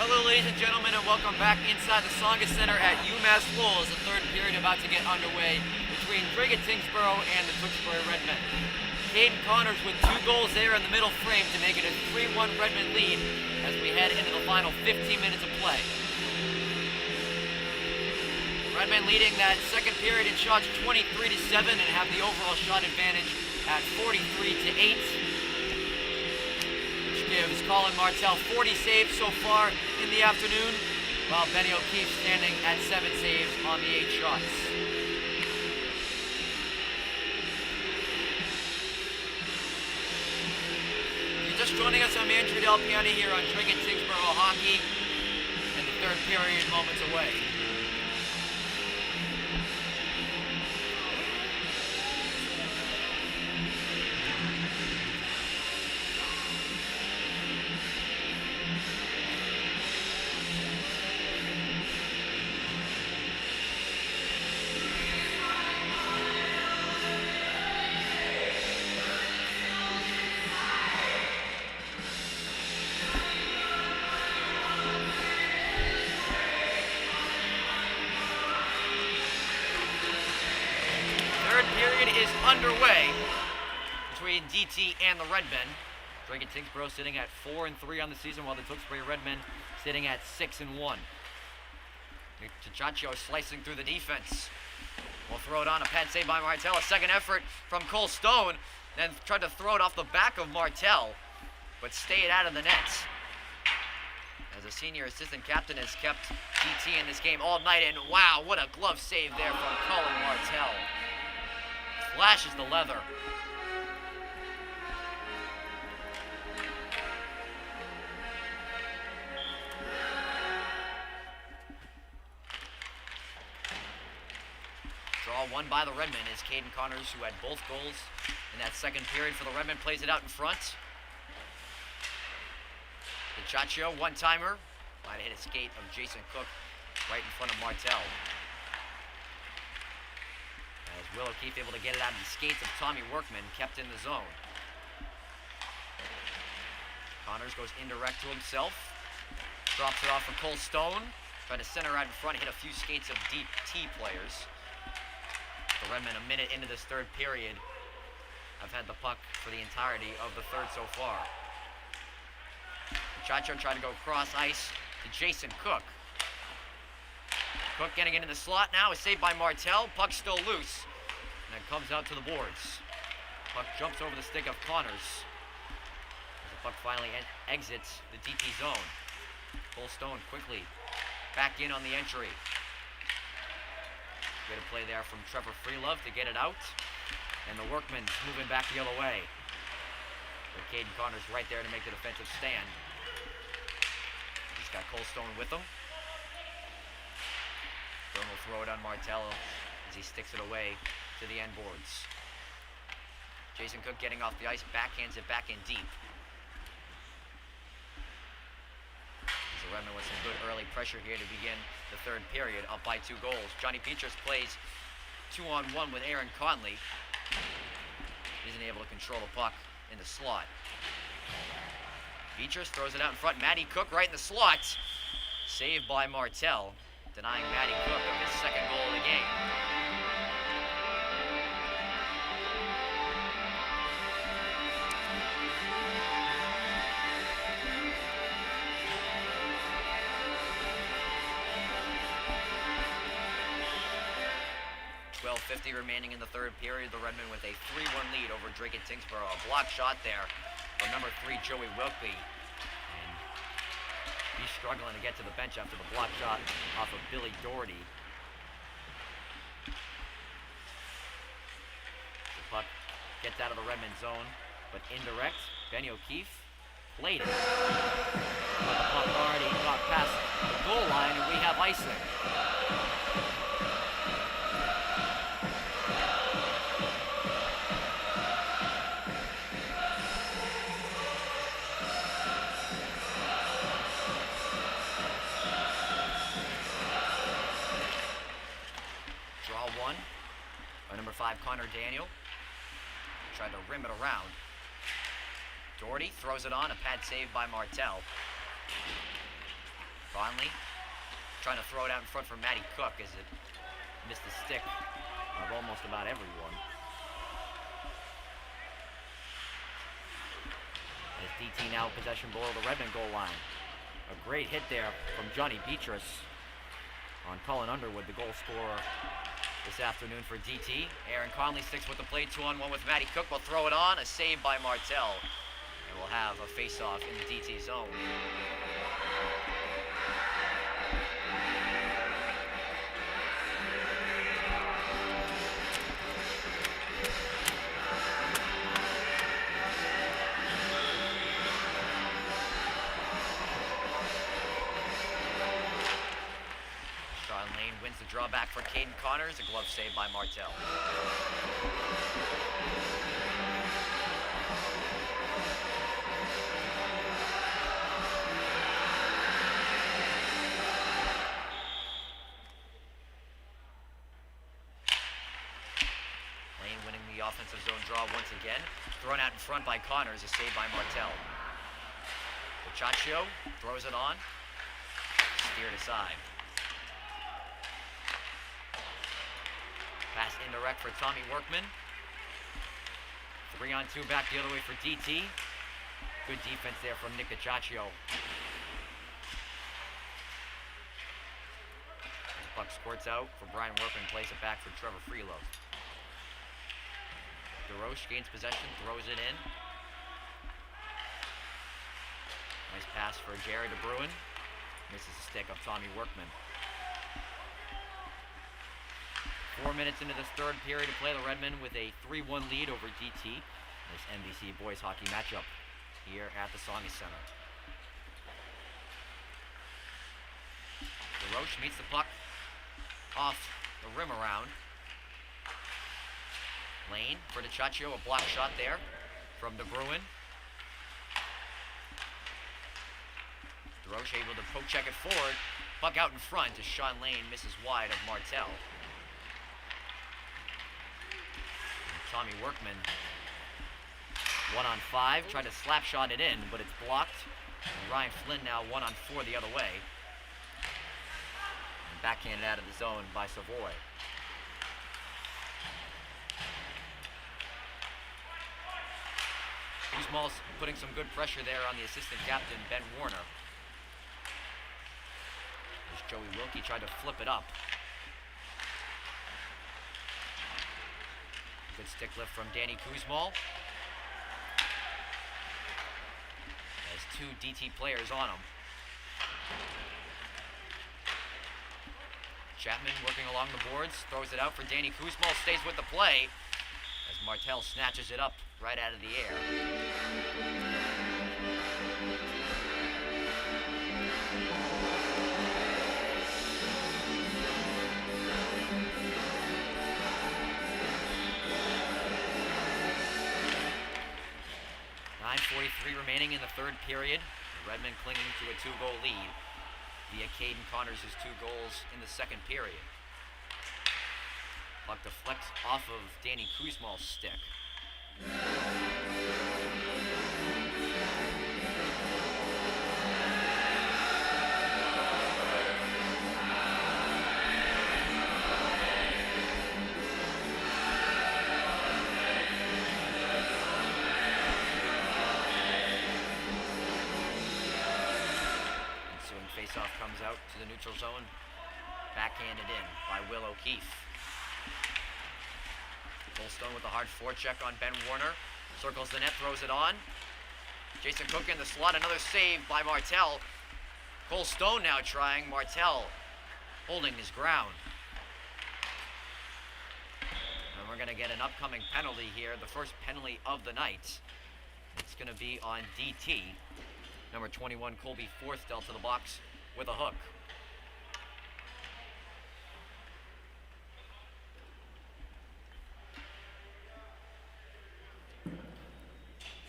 Hello, ladies and gentlemen, and welcome back inside the Songa Center at UMass Lowell as the third period about to get underway between Dracut-Tyngsboro and the Tewksbury Redmen. Caden Connors with 2 goals there in the middle frame to make it a 3-1 Redmen lead as we head into the final 15 minutes of play. Redmen leading that second period in shots 23-7 and have the overall shot advantage at 43-8. Gives Colin Martell 40 saves so far in the afternoon, while Benny O'Keefe standing at 7 saves on the 8 shots. If you're just joining us, I'm Andrew Del Piani here on Dracut-Tyngsboro Hockey, and the third period moments away. Underway between DT and the Redmen. Dracut-Tyngsboro sitting at 4-3 on the season, while the Tewksbury Redmen sitting at 6-1. Tachaccio slicing through the defense. We'll throw it on, a pad save by Martell. A second effort from Cole Stone, then tried to throw it off the back of Martell, but stayed out of the net. As a senior assistant captain has kept DT in this game all night, and wow, what a glove save there from Colin Martell. Flashes the leather. Draw won by the Redmen is Caden Connors, who had both goals in that second period for the Redmen, plays it out in front. Tachaccio, one-timer. Might have hit a skate of Jason Cook right in front of Martell. As Will O'Keefe able to get it out of the skates of Tommy Workman, kept in the zone. Connors goes indirect to himself. Drops it off for Cole Stone. Tried to center out in front, hit a few skates of deep T players. The Redmen a minute into this third period have had the puck for the entirety of the third so far. Chacho tried to go cross ice to Jason Cook. Cook getting into the slot now is saved by Martell. Puck still loose. And it comes out to the boards. Puck jumps over the stick of Connors. As the puck finally exits the DT zone. Cole Stone quickly back in on the entry. Good play there from Trevor Freelove to get it out. And the Workman's moving back the other way. But Caden Connors right there to make the defensive stand. He's got Cole Stone with him. Stone will throw it on Martell as he sticks it away to the end boards. Jason Cook getting off the ice, backhands it back in deep. The Redmen with some good early pressure here to begin the third period, up by 2 goals. Johnny Petras plays 2-on-1 with Aaron Conley. Isn't able to control the puck in the slot. Petras throws it out in front. Matty Cook right in the slot. Saved by Martell, denying Matty Cook of his second goal of the game. .50 remaining in the third period. The Redmen with a 3-1 lead over Dracut-Tyngsboro. A block shot there from number 3, Joey Wilkie. And he's struggling to get to the bench after the block shot off of Billy Doherty. The puck gets out of the Redmen zone, but indirect. Benny O'Keefe played it. But the puck already got past the goal line, and we have icing. Number 5, Connor Daniel. Tried to rim it around. Doherty throws it on, a pad save by Martell. Conley trying to throw it out in front for Matty Cook as it missed the stick of almost about everyone. As DT now possession below the Redmond goal line. A great hit there from Johnny Beatrice on Colin Underwood, the goal scorer this afternoon for DT. Aaron Conley sticks with the play, 2-on-1 with Matty Cook. Will throw it on, a save by Martell. And we'll have a face-off in the DT zone. Wins the drawback for Caden Connors, a glove save by Martell. Lane winning the offensive zone draw once again. Thrown out in front by Connors, a save by Martell. Dracut throws it on, steered aside. Pass indirect for Tommy Workman. 3-on-2 back the other way for DT. Good defense there from Nick Gacaccio. Puck squirts out for Brian Workman, plays it back for Trevor Freelo. DeRoche gains possession, throws it in. Nice pass for Jerry DeBruin. Misses the stick of Tommy Workman. 4 minutes into this third period to play, the Redmen with a 3-1 lead over DT. This NBC boys hockey matchup here at the Sawney Center. DeRoche meets the puck off the rim around. Lane for Gacaccio, a block shot there from DeBruin. DeRoche able to poke check it forward. Puck out in front as Sean Lane misses wide of Martell. Tommy Workman, 1-on-5, tried to slap shot it in, but it's blocked. And Ryan Flynn now 1-on-4 the other way. And backhanded out of the zone by Savoy. Guzmal's putting some good pressure there on the assistant captain, Ben Warner. As Joey Wilkie tried to flip it up. Good stick lift from Danny Kuzmal. Has two DT players on him. Chapman working along the boards, throws it out for Danny Kuzmal, stays with the play as Martell snatches it up right out of the air. 9:43 remaining in the third period. Redmond clinging to a 2-goal lead via Caden Connors' 2 goals in the second period. Puck deflects off of Danny Kuzmal's stick. 'Faceoff comes out to the neutral zone, backhanded in by Will O'Keefe. Goldstone with a hard forecheck on Ben Warner, circles the net, throws it on. Jason Cook in the slot, another save by Martell. Cole Stone now trying, Martell holding his ground. And we're going to get an upcoming penalty here, the first penalty of the night. It's going to be on DT. Number 21, Colby Forstell to the box with a hook.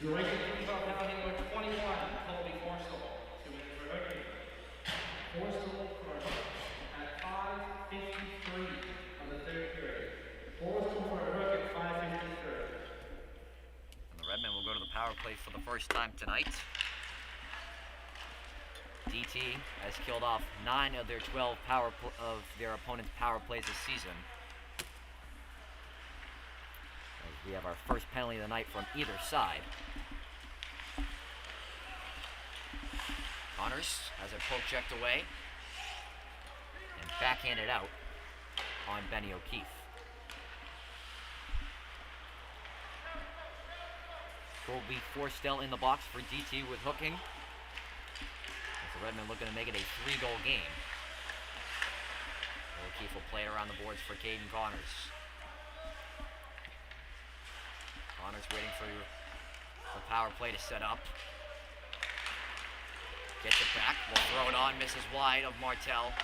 Dracut-Tyngsboro penalty number 21, Colby Forstell. 2 minutes for hooking. Forstell for a hook at 5:53 of the third period. Forstell for a hook at 5:53. And the Redmen will go to the power play for the first time tonight. DT has killed off 9 of their 12 of their opponent's power plays this season. As we have our first penalty of the night from either side. Connors has it poke checked away and backhanded out on Benny O'Keefe. Colby Forstell in the box for DT with hooking. As the Redmen looking to make it a 3-goal game. O'Keefe will play it around the boards for Caden Connors. Connors waiting for the power play to set up. Gets it back, will throw it on, misses wide of Martel.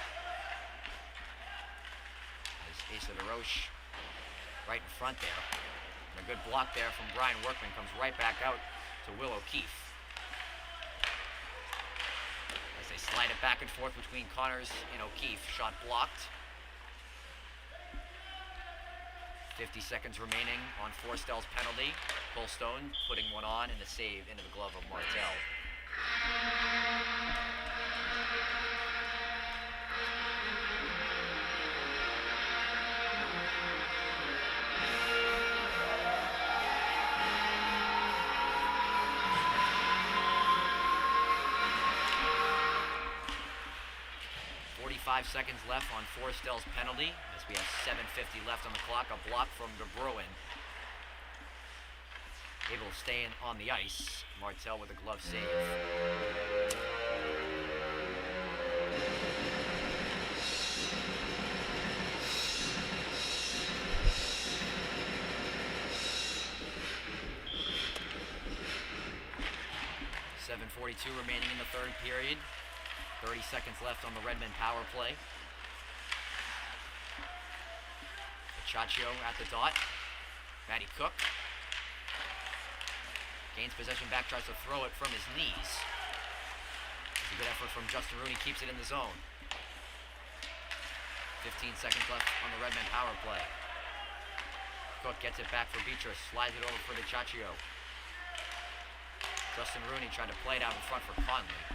As Asa DeRoche right in front there. And a good block there from Brian Workman comes right back out to Will O'Keefe. As they slide it back and forth between Connors and O'Keefe. Shot blocked. 50 seconds remaining on Forstell's penalty. Colstone putting one on and a save into the glove of Martel. Seconds left on Forstell's penalty as we have 7:50 left on the clock. A block from De Bruin. Able to stay in on the ice. Martel with a glove save. .42 remaining in the third period. 30 seconds left on the Redmen power play. Chaccio at the dot. Matty Cook gains possession back, tries to throw it from his knees. It's a good effort from Justin Rooney, keeps it in the zone. 15 seconds left on the Redmen power play. Cook gets it back for Beatrice, slides it over for the Chaccio. Justin Rooney tried to play it out in front for Conley.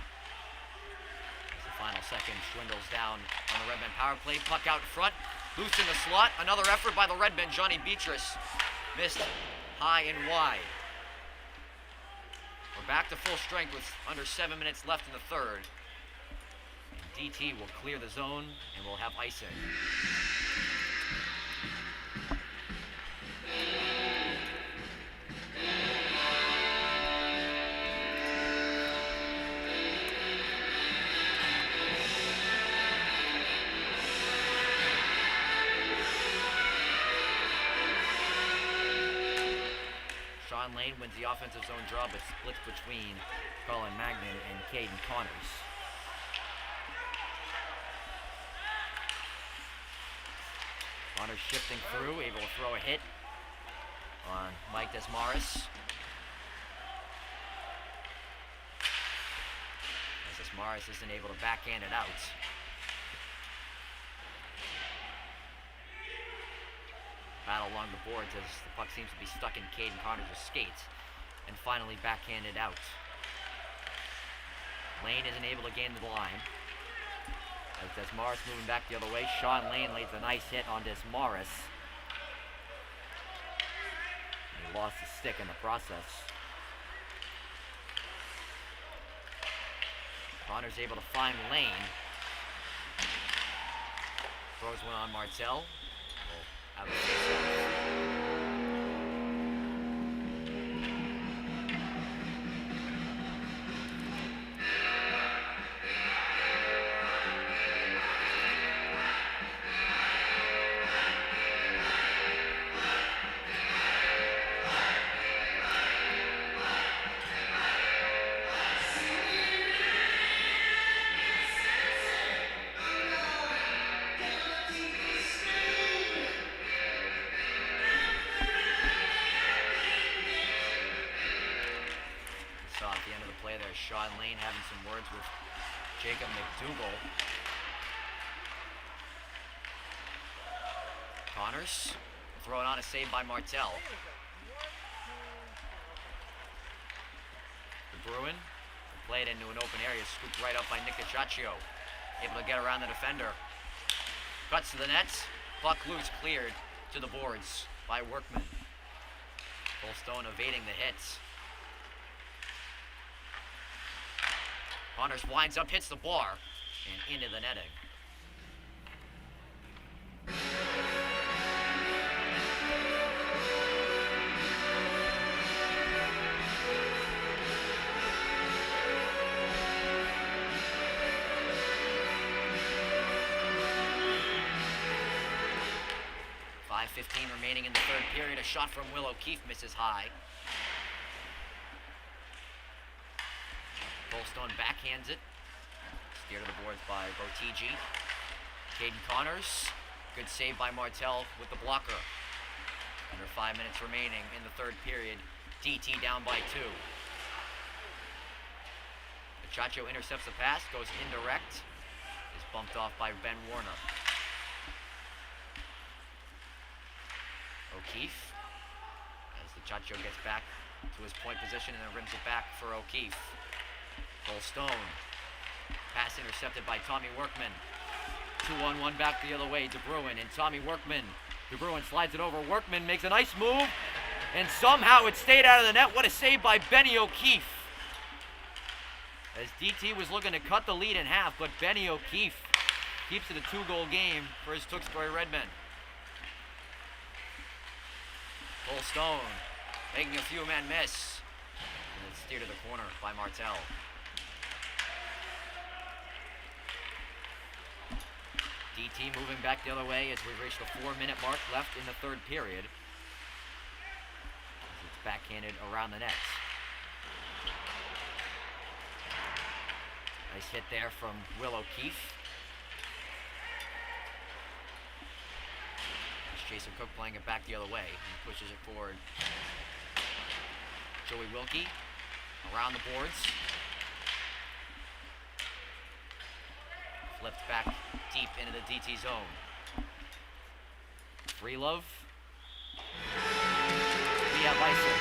Final second dwindles down on the Redmen power play. Puck out in front, loose in the slot. Another effort by the Redmen. Johnny Beatrice missed high and wide. We're back to full strength with under 7 minutes left in the third. And DT will clear the zone and we'll have icing. Lane wins the offensive zone draw, but splits between Colin Magnan and Caden Connors. Connors shifting through, able to throw a hit on Mike Desmarais. As Desmarais isn't able to backhand it out. Battle along the boards as the puck seems to be stuck in Caden Connors' skates. And finally backhanded out. Lane isn't able to gain the line. As Desmarais moving back the other way, Sean Lane lays a nice hit on Desmarais. He lost his stick in the process. Connors able to find Lane. Throws one on Martel. Out of Sean Lane having some words with Jacob McDougall. Connors throw it on, a save by Martel. De Bruin Played into an open area, scooped right up by Nick Cacciaccio. Able to get around the defender. Cuts to the nets. Puck loose, cleared to the boards by Workman. Goldstone evading the hits. Connors winds up, hits the bar, and into the netting. .15 remaining in the third period. A shot from Will O'Keefe misses high. Goldstone backhands it. Steered to the boards by Botigi. Caden Connors. Good save by Martel with the blocker. Under 5 minutes remaining in the third period. DT down by 2. Cacciaccio intercepts the pass, goes indirect. Is bumped off by Ben Warner. O'Keefe, as the Cacciaccio gets back to his point position and then rims it back for O'Keefe. Goldstone, pass intercepted by Tommy Workman. 2-on-1 back the other way, De Bruin and Tommy Workman. De Bruin slides it over, Workman makes a nice move, and somehow it stayed out of the net. What a save by Benny O'Keefe. As DT was looking to cut the lead in half, but Benny O'Keefe keeps it a 2-goal game for his Tewksbury Redmen. Goldstone making a few men miss. And it's steered to the corner by Martel. DT moving back the other way as we've reached the 4-minute mark left in the third period. As it's backhanded around the net. Nice hit there from Will O'Keefe. Jason Cook playing it back the other way. He pushes it forward. Joey Wilkie around the boards. Flipped back deep into the DT zone. Freelove. We have Isel.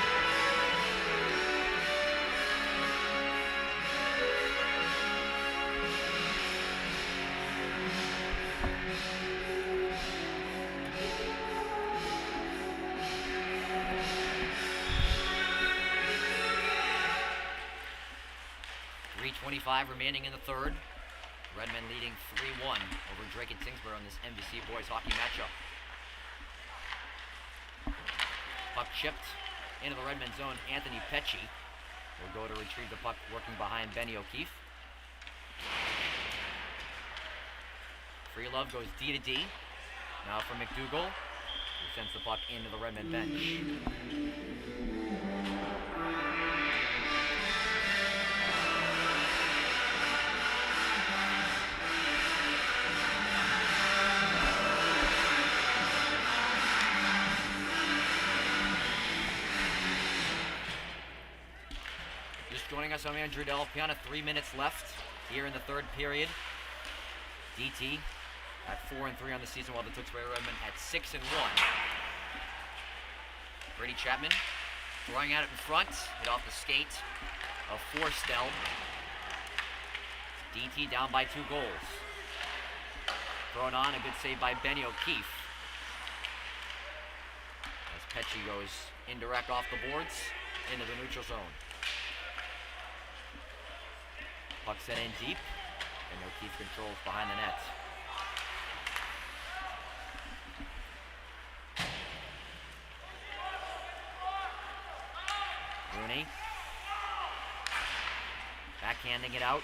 3:25 remaining in the third. Redmen leading 3-1 over Dracut-Tyngsboro in this MVC boys hockey matchup. Puck chipped into the Redmen zone. Anthony Pecci will go to retrieve the puck, working behind Benny O'Keefe. Freelove goes D to D. Now for McDougall, who sends the puck into the Redmen bench. Joining us, I'm Andrew Del Piana. 3 minutes left here in the third period. DT at 4-3 on the season, while the Tewksbury Redmen at 6-1. Brady Chapman throwing at it in front, hit off the skate of Forstel. DT down by 2 goals. Thrown on, a good save by Benny O'Keefe. As Pecci goes indirect off the boards into the neutral zone. Puck sent in deep, and O'Keefe controls behind the net. Rooney backhanding it out.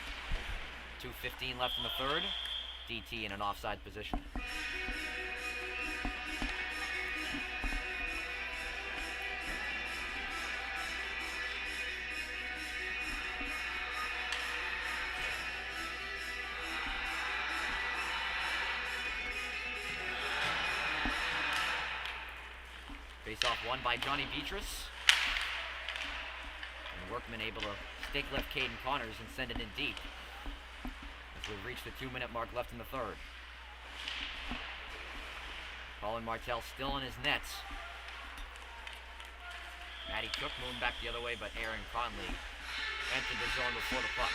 2:15 left in the third. DT in an offside position. Face-off won by Johnny Beatrice. And Workman able to stick left Caden Connors and send it in deep. As we've reached the 2-minute mark left in the third. Colin Martel still in his nets. Matty Cook moving back the other way, but Aaron Conley entered the zone before the puck.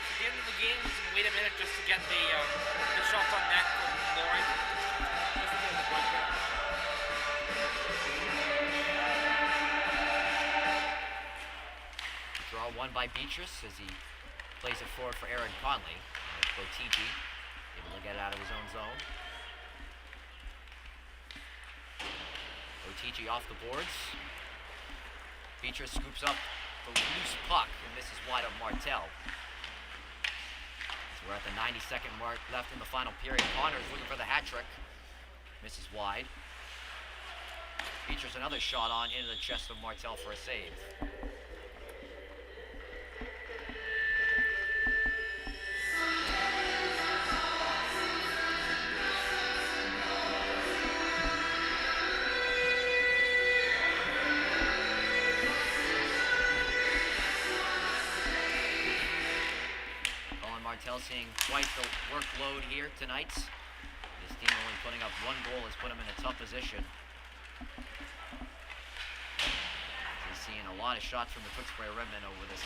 At the end of the game, we can wait a minute just to get the shots on net from Lauren. Just to get the point there. Draw won by Beatrice as he plays it forward for Aaron Conley. Botigi able to get it out of his own zone. Botigi off the boards. Beatrice scoops up the loose puck, and this is wide of Martel. So we're at the 92nd mark left in the final period. Connors looking for the hat trick. Misses wide. Beatrice another shot on into the chest of Martel for a save. Martel seeing quite the workload here tonight. His team only putting up one goal has put him in a tough position. He's seeing a lot of shots from the Tewksbury Redmen over this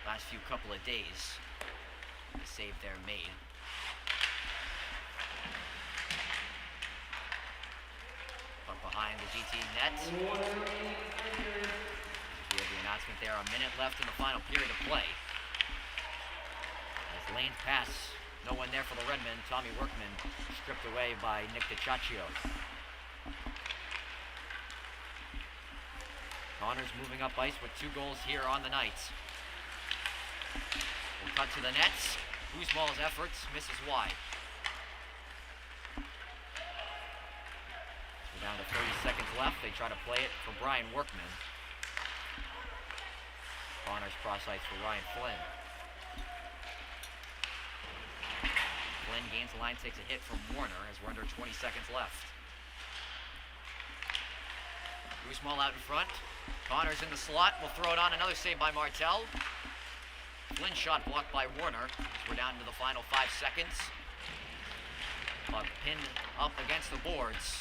last few couple of days. The save there made. But behind the GT net. We have the announcement there. A minute left in the final period of play. Lane pass, no one there for the Redmen. Tommy Workman stripped away by Nick DiCiaccio. Connors moving up ice with 2 goals here on the night. We'll cut to the nets. Guzmal's efforts misses wide. We're down to 30 seconds left. They try to play it for Brian Workman. Connors cross ice for Ryan Flynn. Flynn gains the line, takes a hit from Warner as we're under 20 seconds left. Guzmal out in front. Connors in the slot. Will throw it on. Another save by Martel. Flynn shot blocked by Warner. We're down to the final 5 seconds. Puck pinned up against the boards.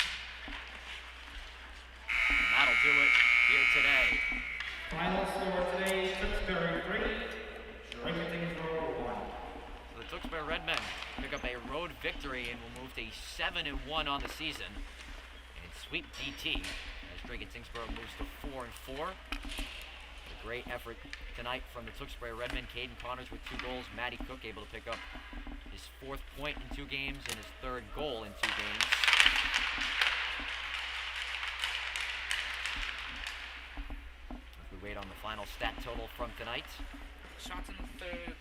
And that'll do it here today. Final score today, Tewksbury 3, Dracut-Tyngsboro 1. So the Tewksbury Redmen pick up a road victory and will move to 7-1 on the season and sweep DT as Dracut-Tyngsboro moves to 4-4. A great effort tonight from the Tewksbury Redmen. Caden Connors with 2 goals. Matty Cook able to pick up his 4th point in 2 games and his 3rd goal in 2 games. As we wait on the final stat total from tonight. Shots in the 3rd.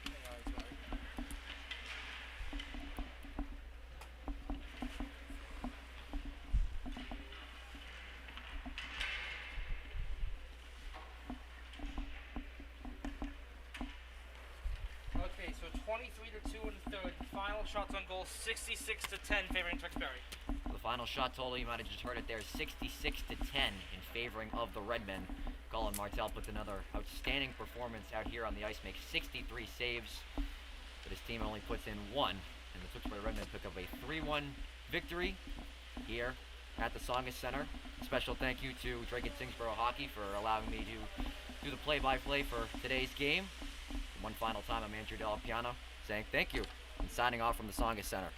Okay, so 23-2 in the 3rd. Final shots on goal 66-10 favoring Tewksbury. The final shot total, you might have just heard it there, 66-10 in favoring of the Redmen. Colin Martel puts another outstanding performance out here on the ice, makes 63 saves, but his team only puts in 1, and the Tewksbury Redmen pick up a 3-1 victory here at the Songus Center. A special thank you to Dracut-Tyngsboro Hockey for allowing me to do the play-by-play for today's game. One final time, I'm Andrew Della Piano saying thank you and signing off from the Songus Center.